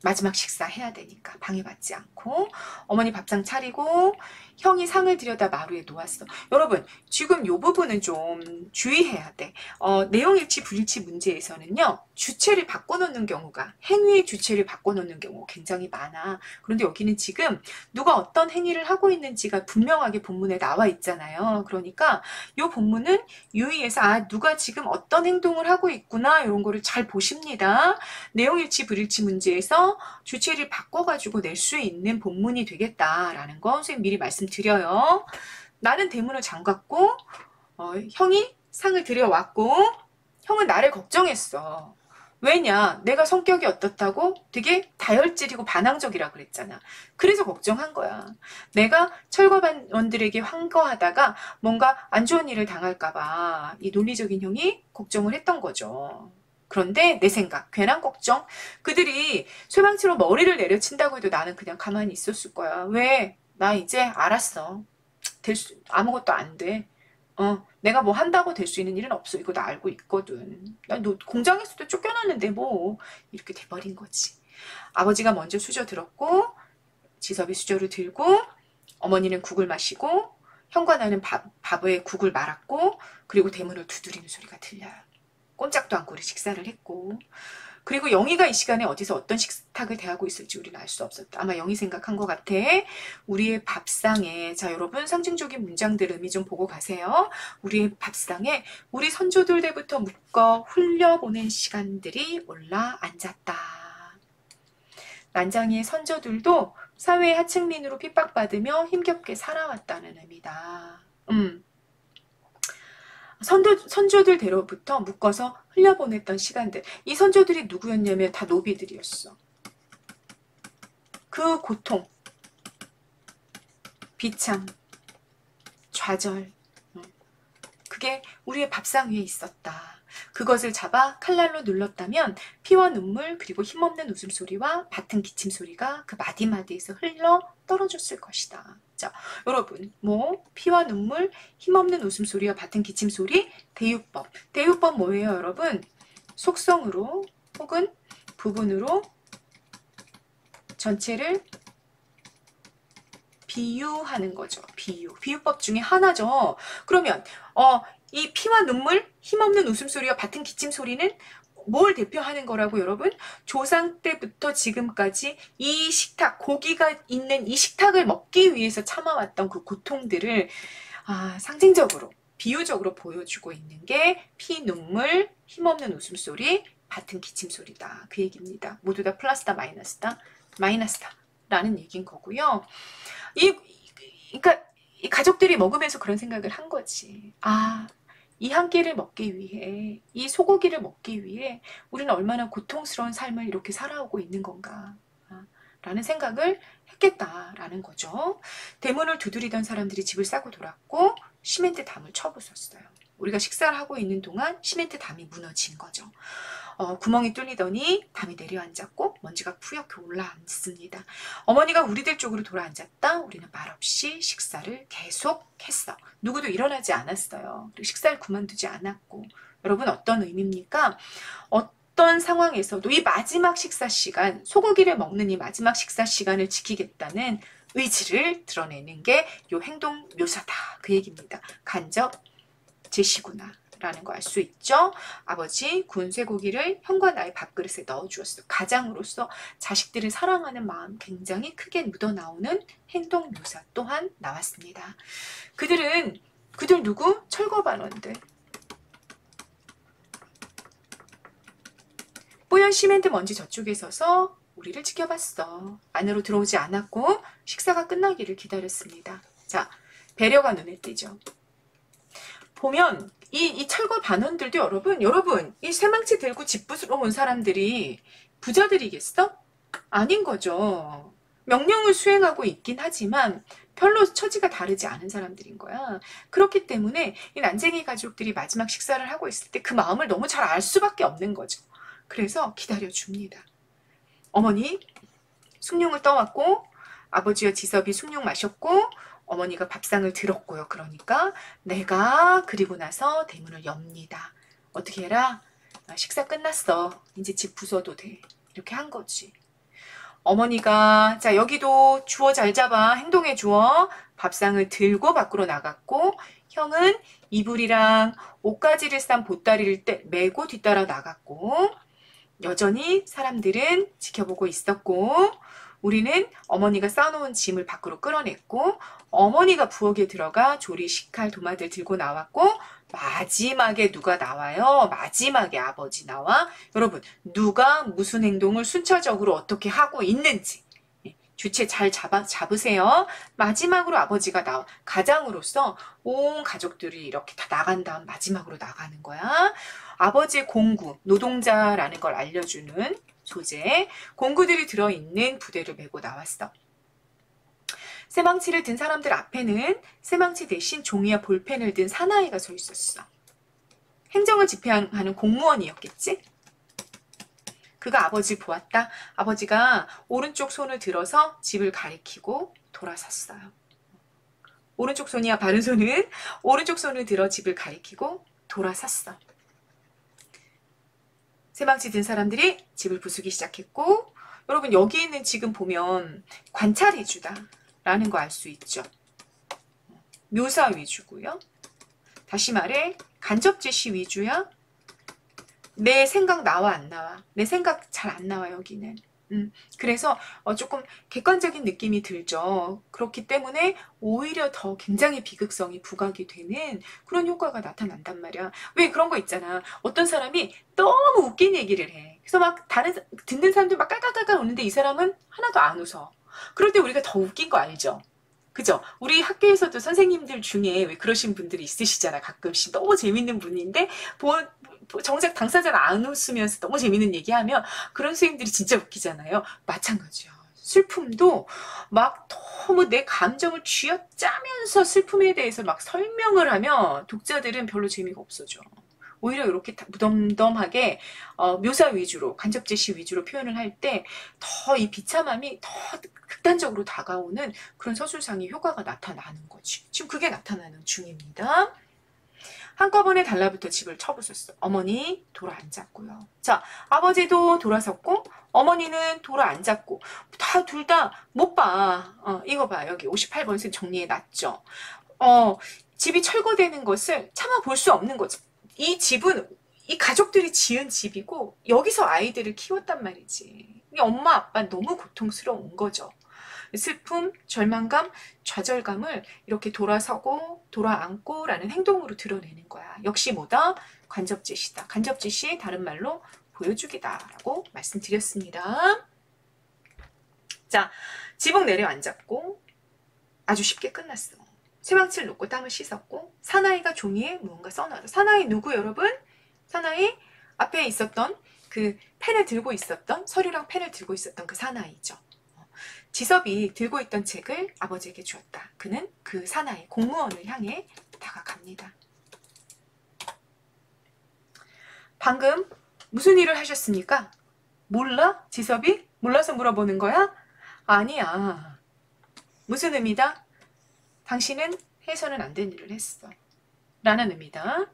마지막 식사 해야 되니까 방해받지 않고 어머니 밥상 차리고 형이 상을 들여다 마루에 놓았어. 여러분 지금 이 부분은 좀 주의해야 돼. 내용일치 불일치 문제에서는요. 주체를 바꿔놓는 경우가 행위의 주체를 바꿔놓는 경우 굉장히 많아. 그런데 여기는 지금 누가 어떤 행위를 하고 있는지가 분명하게 본문에 나와 있잖아요. 그러니까 이 본문은 유의해서 누가 지금 어떤 행동을 하고 있구나 이런 거를 잘 보십니다. 내용일치 불일치 문제에서 주체를 바꿔가지고 낼 수 있는 본문이 되겠다라는 거 선생님 미리 말씀드려요. 나는 대문을 잠갔고 형이 상을 들여왔고 형은 나를 걱정했어. 왜냐? 내가 성격이 어떻다고? 되게 다혈질이고 반항적이라 그랬잖아. 그래서 걱정한 거야. 내가 철거반원들에게 환거하다가 뭔가 안 좋은 일을 당할까 봐 이 논리적인 형이 걱정을 했던 거죠. 그런데 내 생각, 괜한 걱정. 그들이 쇠망치로 머리를 내려친다고 해도 나는 그냥 가만히 있었을 거야. 왜? 나 이제 알았어. 아무것도 안 돼. 내가 뭐 한다고 될 수 있는 일은 없어. 이거 나 알고 있거든. 너 공장에서도 쫓겨났는데 뭐 이렇게 돼버린 거지. 아버지가 먼저 수저 들었고 지섭이 수저를 들고 어머니는 국을 마시고 형과 나는 밥에 국을 말았고 그리고 대문을 두드리는 소리가 들려요. 꼼짝도 않고 우리 식사를 했고 그리고 영희가 이 시간에 어디서 어떤 식탁을 대하고 있을지 우리는 알 수 없었다. 아마 영희 생각한 것 같아. 우리의 밥상에 자 여러분 상징적인 문장들 의미 좀 보고 가세요. 우리의 밥상에 우리 선조들 때부터 묶어 흘려보낸 시간들이 올라 앉았다. 난장이의 선조들도 사회의 하층민으로 핍박받으며 힘겹게 살아왔다는 의미다. 선조들 대로부터 묶어서 흘려보냈던 시간들. 이 선조들이 누구였냐면 다 노비들이었어. 그 고통, 비참, 좌절, 그게 우리의 밥상 위에 있었다. 그것을 잡아 칼날로 눌렀다면 피와 눈물 그리고 힘없는 웃음소리와 밭은 기침소리가 그 마디마디에서 흘러 떨어졌을 것이다. 자, 여러분, 뭐 피와 눈물, 힘없는 웃음소리와 같은 기침소리, 대유법. 대유법 뭐예요, 여러분? 속성으로 혹은 부분으로 전체를 비유하는 거죠. 비유법 중에 하나죠. 그러면 이 피와 눈물, 힘없는 웃음소리와 같은 기침소리는 뭘 대표하는 거라고 여러분? 조상 때부터 지금까지 이 식탁, 고기가 있는 이 식탁을 먹기 위해서 참아왔던 그 고통들을 상징적으로, 비유적으로 보여주고 있는 게 피, 눈물, 힘없는 웃음소리, 같은 기침소리다. 그 얘기입니다. 모두 다 플러스다, 마이너스다? 마이너스다. 라는 얘기인 거고요. 그러니까 이 가족들이 먹으면서 그런 생각을 한 거지. 이 한 끼를 먹기 위해, 이 소고기를 먹기 위해 우리는 얼마나 고통스러운 삶을 이렇게 살아오고 있는 건가 라는 생각을 했겠다라는 거죠. 대문을 두드리던 사람들이 집을 싸고 돌았고 시멘트 담을 쳐부쉈어요. 우리가 식사를 하고 있는 동안 시멘트 담이 무너진 거죠. 구멍이 뚫리더니 담이 내려앉았고 먼지가 푸옇게 올라앉습니다. 어머니가 우리들 쪽으로 돌아앉았다. 우리는 말없이 식사를 계속했어. 누구도 일어나지 않았어요. 그리고 식사를 그만두지 않았고. 여러분 어떤 의미입니까? 어떤 상황에서도 이 마지막 식사 시간, 소고기를 먹는 이 마지막 식사 시간을 지키겠다는 의지를 드러내는 게 이 행동 묘사다. 그 얘기입니다. 간접 제시구나. 라는 거 알 수 있죠. 아버지 구운 쇠고기를 형과 나의 밥그릇에 넣어주었어. 가장으로서 자식들을 사랑하는 마음 굉장히 크게 묻어나오는 행동 묘사 또한 나왔습니다. 그들 누구? 철거반원들. 뽀얀 시멘트 먼지 저쪽에 서서 우리를 지켜봤어. 안으로 들어오지 않았고 식사가 끝나기를 기다렸습니다. 자, 배려가 눈에 띄죠. 보면 이 철거 반원들도 여러분 이 쇠망치 들고 집 부수러 온 사람들이 부자들이겠어? 아닌 거죠. 명령을 수행하고 있긴 하지만 별로 처지가 다르지 않은 사람들인 거야. 그렇기 때문에 이 난쟁이 가족들이 마지막 식사를 하고 있을 때 그 마음을 너무 잘 알 수밖에 없는 거죠. 그래서 기다려줍니다. 어머니 숭늉을 떠왔고 아버지와 지섭이 숭늉 마셨고 어머니가 밥상을 들었고요. 그러니까 내가 그리고 나서 대문을 엽니다. 어떻게 해라? 식사 끝났어. 이제 집 부숴도 돼. 이렇게 한 거지. 어머니가 자 여기도 주워 잘 잡아. 행동해 주어. 밥상을 들고 밖으로 나갔고 형은 이불이랑 옷가지를 싼 보따리를 메고 뒤따라 나갔고 여전히 사람들은 지켜보고 있었고 우리는 어머니가 싸놓은 짐을 밖으로 끌어냈고 어머니가 부엌에 들어가 조리 식칼 도마들 들고 나왔고 마지막에 누가 나와요? 마지막에 아버지 나와. 여러분 누가 무슨 행동을 순차적으로 어떻게 하고 있는지 주체 잘 잡으세요. 마지막으로 아버지가 나와. 가장으로서 온 가족들이 이렇게 다 나간 다음 마지막으로 나가는 거야. 아버지의 공구, 노동자라는 걸 알려주는 소재, 공구들이 들어있는 부대를 메고 나왔어. 쇠망치를 든 사람들 앞에는 쇠망치 대신 종이와 볼펜을 든 사나이가 서 있었어. 행정을 집행하는 공무원이었겠지? 그가 아버지를 보았다. 아버지가 오른쪽 손을 들어서 집을 가리키고 돌아섰어요. 오른쪽 손이야 바른 손은 오른쪽 손을 들어 집을 가리키고 돌아섰어. 쇠망치 든 사람들이 집을 부수기 시작했고 여러분 여기 있는 지금 보면 관찰 위주다 라는 거 알 수 있죠. 묘사 위주고요. 다시 말해 간접 제시 위주야. 내 생각 나와 안 나와? 내 생각 잘 안 나와 여기는. 그래서 조금 객관적인 느낌이 들죠. 그렇기 때문에 오히려 더 굉장히 비극성이 부각이 되는 그런 효과가 나타난단 말이야. 왜 그런 거 있잖아. 어떤 사람이 너무 웃긴 얘기를 해. 그래서 막 듣는 사람들 막 깔깔깔깔 웃는데 이 사람은 하나도 안 웃어. 그럴 때 우리가 더 웃긴 거 알죠? 그죠? 우리 학교에서도 선생님들 중에 왜 그러신 분들이 있으시잖아. 가끔씩 너무 재밌는 분인데 정작 당사자가 안 웃으면서 너무 재밌는 얘기하면 그런 선생님들이 진짜 웃기잖아요. 마찬가지야. 슬픔도 막 너무 내 감정을 쥐어짜면서 슬픔에 대해서 막 설명을 하면 독자들은 별로 재미가 없어져. 오히려 이렇게 무덤덤하게 묘사 위주로 간접 제시 위주로 표현을 할 때 더 이 비참함이 더 극단적으로 다가오는 그런 서술상의 효과가 나타나는 거지. 지금 그게 나타나는 중입니다. 한꺼번에 달라붙어 집을 쳐부쉈어. 어머니 돌아 앉았고요. 자, 아버지도 돌아섰고 어머니는 돌아 앉았고 다 둘 다 못 봐. 이거 봐. 여기 58번 선 정리해 놨죠. 집이 철거되는 것을 참아 볼 수 없는 거죠. 이 집은 이 가족들이 지은 집이고 여기서 아이들을 키웠단 말이지. 엄마 아빠 너무 고통스러운 거죠. 슬픔, 절망감, 좌절감을 이렇게 돌아서고 돌아앉고 라는 행동으로 드러내는 거야. 역시 뭐다? 간접짓이다. 간접짓이 다른 말로 보여주기다 라고 말씀드렸습니다. 자, 지붕 내려앉았고 아주 쉽게 끝났어. 쇠망치를 놓고 땀을 씻었고 사나이가 종이에 무언가 써놔요. 사나이 누구 여러분? 사나이 앞에 있었던 그 펜을 들고 있었던 서류랑 펜을 들고 있었던 그 사나이죠. 지섭이 들고 있던 책을 아버지에게 주었다. 그는 그 사나이 공무원을 향해 다가갑니다. 방금 무슨 일을 하셨습니까? 몰라? 지섭이? 몰라서 물어보는 거야? 아니야. 무슨 의미다? 당신은 해서는 안 된 일을 했어. 라는 의미다.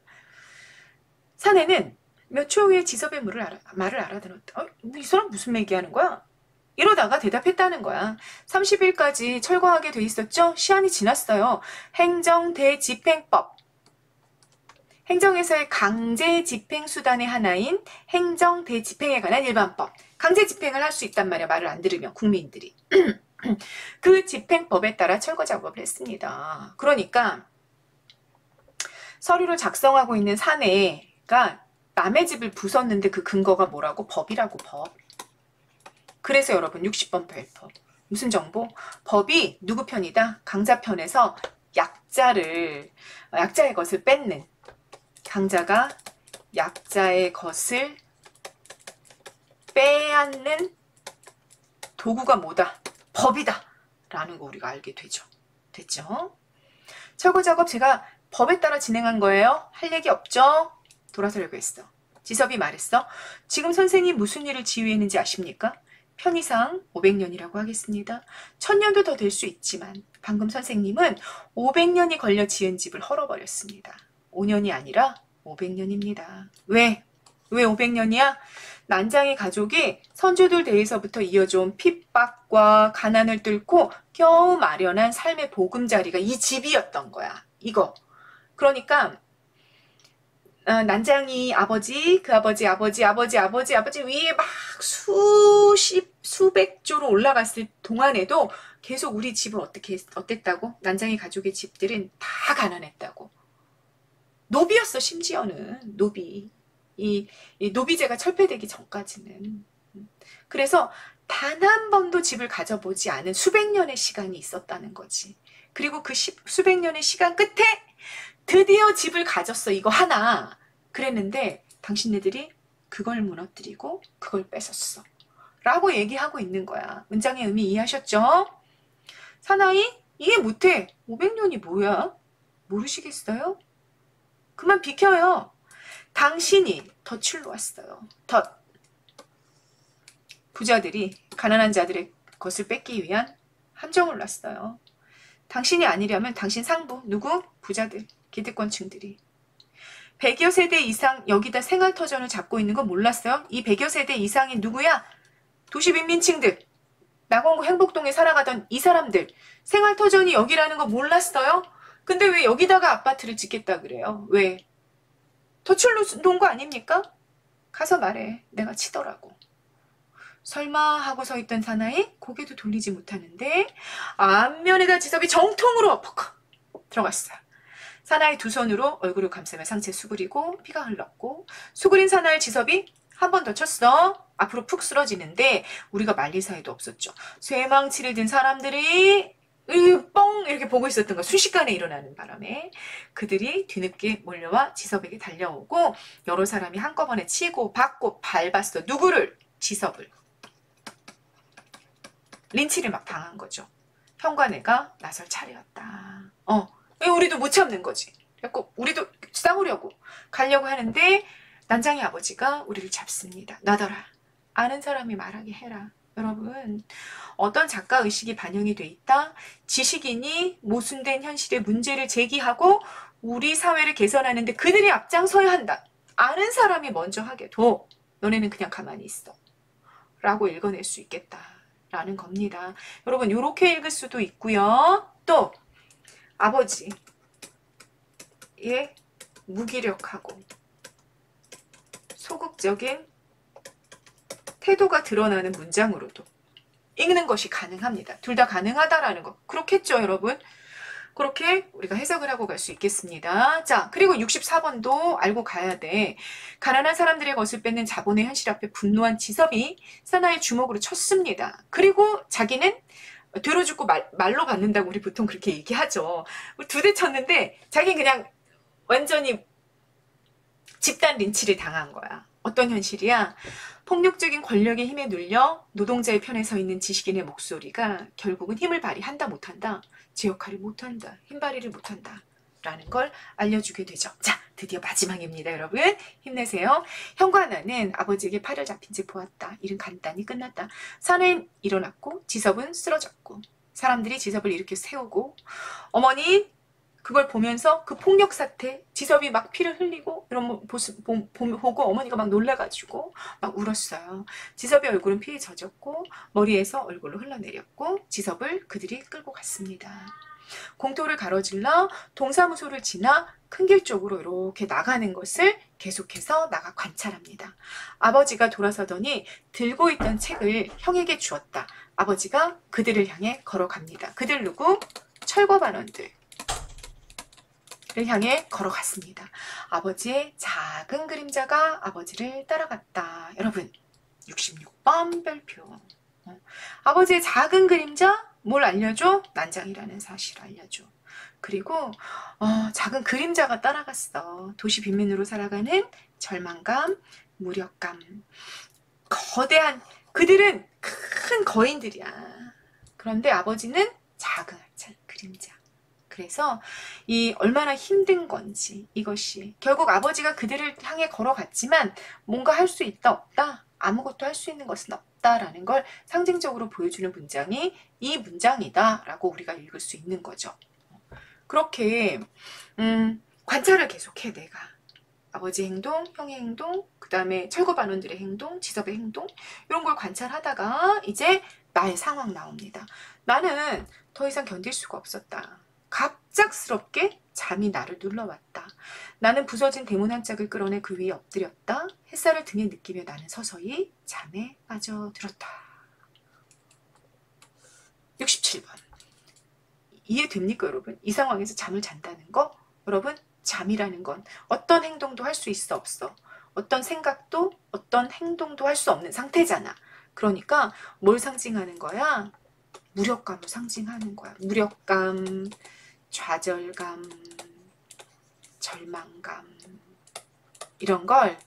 사내는 몇 초 후에 지섭의 말을 알아들었다. 이 사람 무슨 얘기하는 거야? 이러다가 대답했다는 거야. 30일까지 철거하게 돼 있었죠? 시한이 지났어요. 행정대집행법. 행정에서의 강제집행수단의 하나인 행정대집행에 관한 일반법. 강제집행을 할 수 있단 말이야. 말을 안 들으면 국민들이. 그 집행법에 따라 철거 작업을 했습니다. 그러니까 서류를 작성하고 있는 사내가 남의 집을 부쉈는데 그 근거가 뭐라고? 법이라고, 법. 그래서 여러분 60번 별법. 무슨 정보? 법이 누구 편이다? 강자 편에서 약자의 것을 뺏는, 강자가 약자의 것을 빼앗는 도구가 뭐다? 법이다 라는 거 우리가 알게 되죠. 됐죠? 철거 작업 제가 법에 따라 진행한 거예요. 할 얘기 없죠? 돌아서려고 했어. 지섭이 말했어. 지금 선생님 무슨 일을 지휘했는지 아십니까? 편의상 500년이라고 하겠습니다. 1000년도 더 될 수 있지만 방금 선생님은 500년이 걸려 지은 집을 헐어버렸습니다. 5년이 아니라 500년입니다. 왜? 왜 500년이야? 난장이 가족이 선조들 대에서부터 이어져온 핍박과 가난을 뚫고 겨우 마련한 삶의 보금자리가 이 집이었던 거야. 이거. 그러니까 난장이 아버지, 그 아버지 위에 막 수백 조로 올라갔을 동안에도 계속 우리 집은 어땠다고? 난장이 가족의 집들은 다 가난했다고. 노비였어, 심지어는. 노비. 이 노비제가 철폐되기 전까지는. 그래서 단 한 번도 집을 가져보지 않은 수백 년의 시간이 있었다는 거지. 그리고 그 수백 년의 시간 끝에 드디어 집을 가졌어. 이거 하나. 그랬는데 당신네들이 그걸 무너뜨리고 그걸 뺏었어. 라고 얘기하고 있는 거야. 문장의 의미 이해하셨죠? 사나이? 이해 못해. 500년이 뭐야? 모르시겠어요? 그만 비켜요. 당신이 덫을 놓았어요. 덫. 부자들이 가난한 자들의 것을 뺏기 위한 함정을 놨어요. 당신이 아니려면 당신 상부, 누구? 부자들, 기득권층들이. 100여 세대 이상 여기다 생활터전을 잡고 있는 거 몰랐어요? 이 100여 세대 이상이 누구야? 도시빈민층들, 낙원구 행복동에 살아가던 이 사람들, 생활터전이 여기라는 거 몰랐어요? 근데 왜 여기다가 아파트를 짓겠다 그래요? 왜? 덫을 놓은 거 아닙니까? 가서 말해. 내가 치더라고. 설마 하고 서 있던 사나이 고개도 돌리지 못하는데 앞면에다 지섭이 정통으로 퍽 들어갔어요. 사나이 두 손으로 얼굴을 감싸며 상체 수그리고 피가 흘렀고 수그린 사나이 지섭이 한 번 더 쳤어. 앞으로 푹 쓰러지는데 우리가 말릴 사이도 없었죠. 쇠망치를 든 사람들이 뻥 이렇게 보고 있었던 거 순식간에 일어나는 바람에 그들이 뒤늦게 몰려와 지섭에게 달려오고 여러 사람이 한꺼번에 치고 받고 밟았어. 누구를? 지섭을. 린치를 막 당한 거죠. 형과 내가 나설 차례였다. 우리도 못 참는 거지. 그래서 우리도 싸우려고 가려고 하는데 난장의 아버지가 우리를 잡습니다. 놔둬라. 아는 사람이 말하게 해라. 여러분, 어떤 작가 의식이 반영이 돼 있다? 지식인이 모순된 현실의 문제를 제기하고 우리 사회를 개선하는데 그들이 앞장서야 한다. 아는 사람이 먼저 하게 둬. 너네는 그냥 가만히 있어. 라고 읽어낼 수 있겠다라는 겁니다. 여러분, 이렇게 읽을 수도 있고요. 또 아버지의 무기력하고 소극적인 태도가 드러나는 문장으로도 읽는 것이 가능합니다. 둘 다 가능하다라는 거. 그렇겠죠, 여러분? 그렇게 우리가 해석을 하고 갈 수 있겠습니다. 자, 그리고 64번도 알고 가야 돼. 가난한 사람들의 것을 뺏는 자본의 현실 앞에 분노한 지섭이 사나이의 주먹으로 쳤습니다. 그리고 자기는 뒤로 죽고 말로 받는다고 우리 보통 그렇게 얘기하죠. 두 대 쳤는데 자기는 그냥 완전히 집단 린치를 당한 거야. 어떤 현실이야? 폭력적인 권력의 힘에 눌려 노동자의 편에 서 있는 지식인의 목소리가 결국은 힘을 발휘한다 못한다. 제 역할을 못한다. 힘 발휘를 못한다. 라는 걸 알려주게 되죠. 자, 드디어 마지막입니다, 여러분. 힘내세요. 현관아는 아버지에게 팔을 잡힌 채 보았다. 일은 간단히 끝났다. 사내는 일어났고 지섭은 쓰러졌고 사람들이 지섭을 일으켜 세우고 어머니 그걸 보면서 그 폭력 사태, 지섭이 막 피를 흘리고 이런 모습 보고 어머니가 막 놀라가지고 막 울었어요. 지섭의 얼굴은 피에 젖었고 머리에서 얼굴로 흘러내렸고 지섭을 그들이 끌고 갔습니다. 공터를 가로질러 동사무소를 지나 큰 길 쪽으로 이렇게 나가는 것을 계속해서 나가 관찰합니다. 아버지가 돌아서더니 들고 있던 책을 형에게 주었다. 아버지가 그들을 향해 걸어갑니다. 그들 누구? 철거반원들. 를 향해 걸어갔습니다. 아버지의 작은 그림자가 아버지를 따라갔다. 여러분, 66번 별표. 아버지의 작은 그림자 뭘 알려줘? 난장이라는 사실을 알려줘. 그리고 작은 그림자가 따라갔어. 도시 빈민으로 살아가는 절망감, 무력감. 거대한 그들은 큰 거인들이야. 그런데 아버지는 작은 그림자. 그래서 이 얼마나 힘든 건지 이것이 결국 아버지가 그들을 향해 걸어갔지만 뭔가 할 수 있다 없다? 아무것도 할 수 있는 것은 없다라는 걸 상징적으로 보여주는 문장이 이 문장이다라고 우리가 읽을 수 있는 거죠. 그렇게 관찰을 계속해 내가. 아버지의 행동, 형의 행동, 그 다음에 철거반원들의 행동, 지섭의 행동 이런 걸 관찰하다가 이제 나의 상황 나옵니다. 나는 더 이상 견딜 수가 없었다. 갑작스럽게 잠이 나를 눌러왔다. 나는 부서진 대문 한 짝을 끌어내 그 위에 엎드렸다. 햇살을 등에 느끼며 나는 서서히 잠에 빠져들었다. 67번. 이해됩니까, 여러분? 이 상황에서 잠을 잔다는 거? 여러분, 잠이라는 건 어떤 행동도 할 수 있어 없어. 어떤 생각도 어떤 행동도 할 수 없는 상태잖아. 그러니까 뭘 상징하는 거야? 무력감을 상징하는 거야. 무력감, 좌절감, 절망감 이런 걸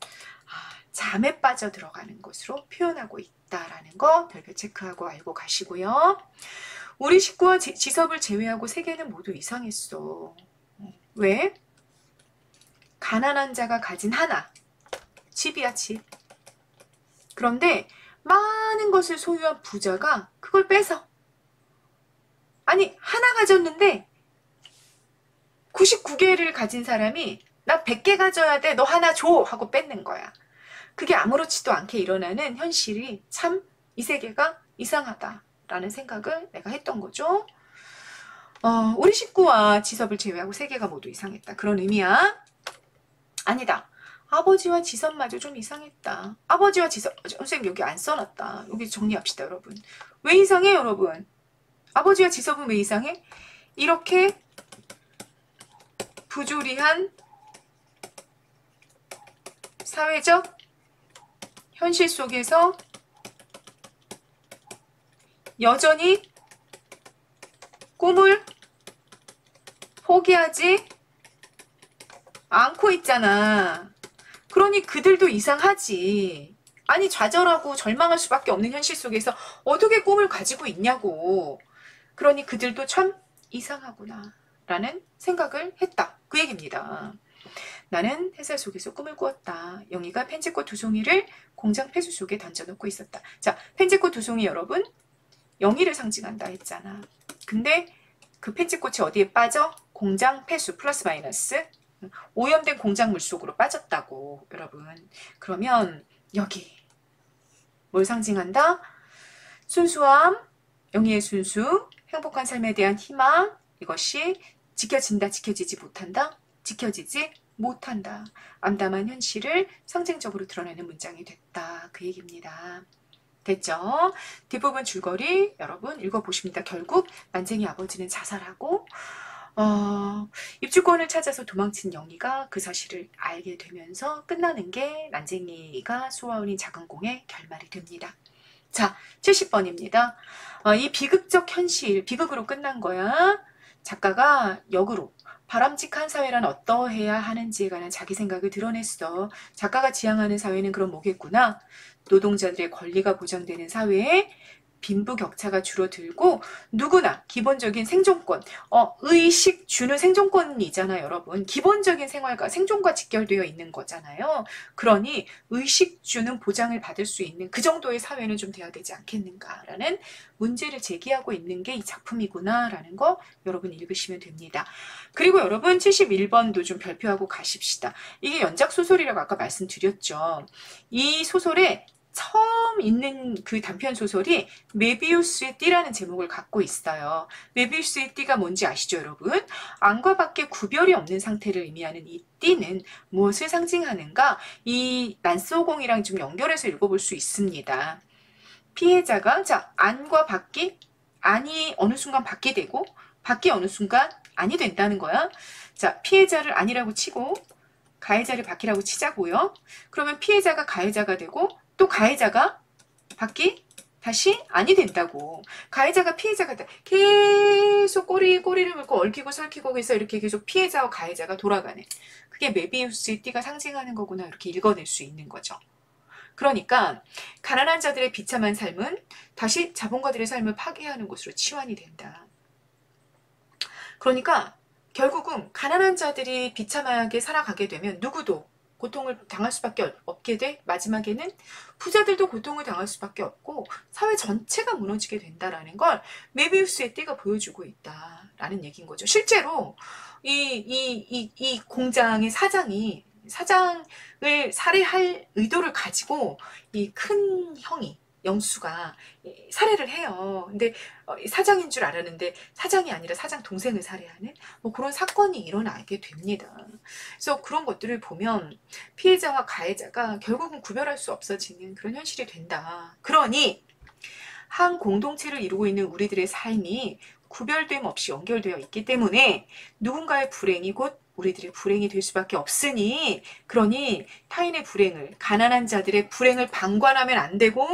잠에 빠져 들어가는 것으로 표현하고 있다라는 거 별표 체크하고 알고 가시고요. 우리 식구와 지섭을 제외하고 세 개는 모두 이상했어. 왜? 가난한 자가 가진 하나, 집이야 집. 그런데 많은 것을 소유한 부자가 그걸 뺏어. 아니 하나 가졌는데 99개를 가진 사람이 나 100개 가져야 돼 너 하나 줘 하고 뺏는 거야. 그게 아무렇지도 않게 일어나는 현실이 참 이 세계가 이상하다라는 생각을 내가 했던 거죠. 우리 식구와 지섭을 제외하고 세 개가 모두 이상했다. 그런 의미야? 아니다. 아버지와 지섭마저 좀 이상했다. 아버지와 지섭, 선생님 여기 안 써놨다. 여기 정리합시다, 여러분. 왜 이상해, 여러분? 아버지와 지섭은 왜 이상해? 이렇게 부조리한 사회적 현실 속에서 여전히 꿈을 포기하지 않고 있잖아. 그러니 그들도 이상하지. 아니 좌절하고 절망할 수밖에 없는 현실 속에서 어떻게 꿈을 가지고 있냐고. 그러니 그들도 참 이상하구나 라는 생각을 했다. 그 얘기입니다. 나는 햇살 속에서 꿈을 꾸었다. 영희가 펜지꽃 두 송이를 공장 폐수 속에 던져놓고 있었다. 자, 펜지꽃 두 송이 여러분, 영희를 상징한다 했잖아. 근데 그 펜지꽃이 어디에 빠져? 공장 폐수 플러스 마이너스 오염된 공작물 속으로 빠졌다고 여러분. 그러면 여기 뭘 상징한다? 순수함, 영희의 순수, 행복한 삶에 대한 희망, 이것이 지켜진다, 지켜지지 못한다, 지켜지지 못한다. 암담한 현실을 상징적으로 드러내는 문장이 됐다. 그 얘기입니다. 됐죠? 뒷부분 줄거리 여러분 읽어보십니다. 결국 난쟁이 아버지는 자살하고 입주권을 찾아서 도망친 영희가 그 사실을 알게 되면서 끝나는 게 난쟁이가 쏘아올린 작은 공의 결말이 됩니다. 자, 70번입니다. 이 비극적 현실, 비극으로 끝난 거야. 작가가 역으로 바람직한 사회란 어떠해야 하는지에 관한 자기 생각을 드러냈어. 작가가 지향하는 사회는 그럼 뭐겠구나. 노동자들의 권리가 보장되는 사회에 빈부격차가 줄어들고 누구나 기본적인 생존권, 의식 주는 생존권이잖아요, 여러분. 기본적인 생활과 생존과 직결되어 있는 거잖아요. 그러니 의식 주는 보장을 받을 수 있는 그 정도의 사회는 좀 돼야 되지 않겠는가라는 문제를 제기하고 있는 게 이 작품이구나라는 거 여러분 읽으시면 됩니다. 그리고 여러분 71번도 좀 별표하고 가십시다. 이게 연작 소설이라고 아까 말씀드렸죠. 이 소설에 처음 있는 그 단편 소설이 메비우스의 띠라는 제목을 갖고 있어요. 메비우스의 띠가 뭔지 아시죠, 여러분? 안과 밖에 구별이 없는 상태를 의미하는 이 띠는 무엇을 상징하는가? 이 난소공이랑 좀 연결해서 읽어볼 수 있습니다. 피해자가 안과 밖이 안이 어느 순간 밖이 되고 밖이 어느 순간 안이 된다는 거야. 자, 피해자를 안이라고 치고 가해자를 밖이라고 치자고요. 그러면 피해자가 가해자가 되고 또 가해자가 밖이 다시 안이 된다고. 가해자가 피해자가 돼. 계속 꼬리를 물고 얽히고 설키고 해서 이렇게 계속 피해자와 가해자가 돌아가네. 그게 메비우스의 띠가 상징하는 거구나. 이렇게 읽어낼 수 있는 거죠. 그러니까 가난한 자들의 비참한 삶은 다시 자본가들의 삶을 파괴하는 곳으로 치환이 된다. 그러니까 결국은 가난한 자들이 비참하게 살아가게 되면 누구도 고통을 당할 수밖에 없게 돼. 마지막에는 부자들도 고통을 당할 수밖에 없고 사회 전체가 무너지게 된다라는 걸 메비우스의 띠가 보여주고 있다라는 얘기인 거죠. 실제로 이 공장의 사장을 살해할 의도를 가지고 이 큰 형이 영수가 살해를 해요. 근데 사장인 줄 알았는데 사장이 아니라 사장 동생을 살해하는 뭐 그런 사건이 일어나게 됩니다. 그래서 그런 것들을 보면 피해자와 가해자가 결국은 구별할 수 없어지는 그런 현실이 된다. 그러니 한 공동체를 이루고 있는 우리들의 삶이 구별됨 없이 연결되어 있기 때문에 누군가의 불행이 곧 우리들의 불행이 될 수밖에 없으니 그러니 타인의 불행을 가난한 자들의 불행을 방관하면 안 되고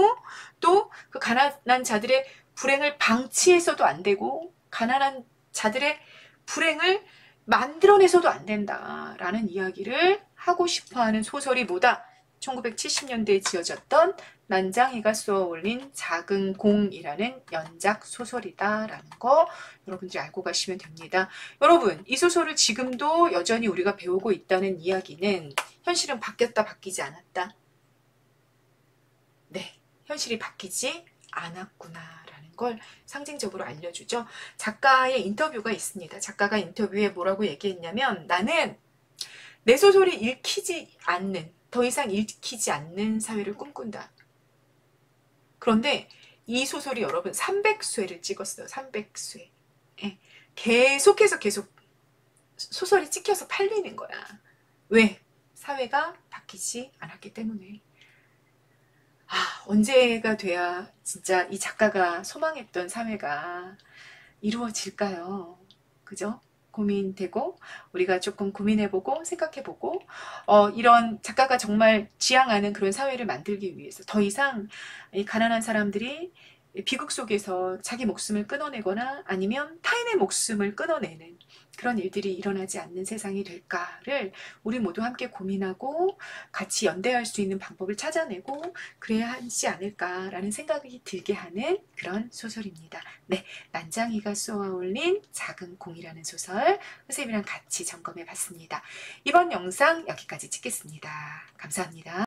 또 그 가난한 자들의 불행을 방치해서도 안 되고 가난한 자들의 불행을 만들어내서도 안 된다라는 이야기를 하고 싶어하는 소설이 뭐다? 1970년대에 지어졌던 난장이가 쏘아올린 작은 공이라는 연작 소설이다라는 거 여러분들이 알고 가시면 됩니다. 여러분, 이 소설을 지금도 여전히 우리가 배우고 있다는 이야기는 현실은 바뀌었다 바뀌지 않았다. 네, 현실이 바뀌지 않았구나라는 걸 상징적으로 알려주죠. 작가의 인터뷰가 있습니다. 작가가 인터뷰에 뭐라고 얘기했냐면 나는 내 소설이 읽히지 않는 더 이상 읽히지 않는 사회를 꿈꾼다. 그런데 이 소설이 여러분 300쇄를 찍었어요. 300쇄. 예. 계속해서 계속 소설이 찍혀서 팔리는 거야. 왜? 사회가 바뀌지 않았기 때문에. 언제가 돼야 진짜 이 작가가 소망했던 사회가 이루어질까요? 그죠? 고민되고 우리가 조금 고민해보고 생각해보고 이런 작가가 정말 지향하는 그런 사회를 만들기 위해서 더 이상 이 가난한 사람들이 비극 속에서 자기 목숨을 끊어내거나 아니면 타인의 목숨을 끊어내는 그런 일들이 일어나지 않는 세상이 될까를 우리 모두 함께 고민하고 같이 연대할 수 있는 방법을 찾아내고 그래야 하지 않을까라는 생각이 들게 하는 그런 소설입니다. 네, 난장이가 쏘아 올린 작은 공이라는 소설 선생님이랑 같이 점검해 봤습니다. 이번 영상 여기까지 찍겠습니다. 감사합니다.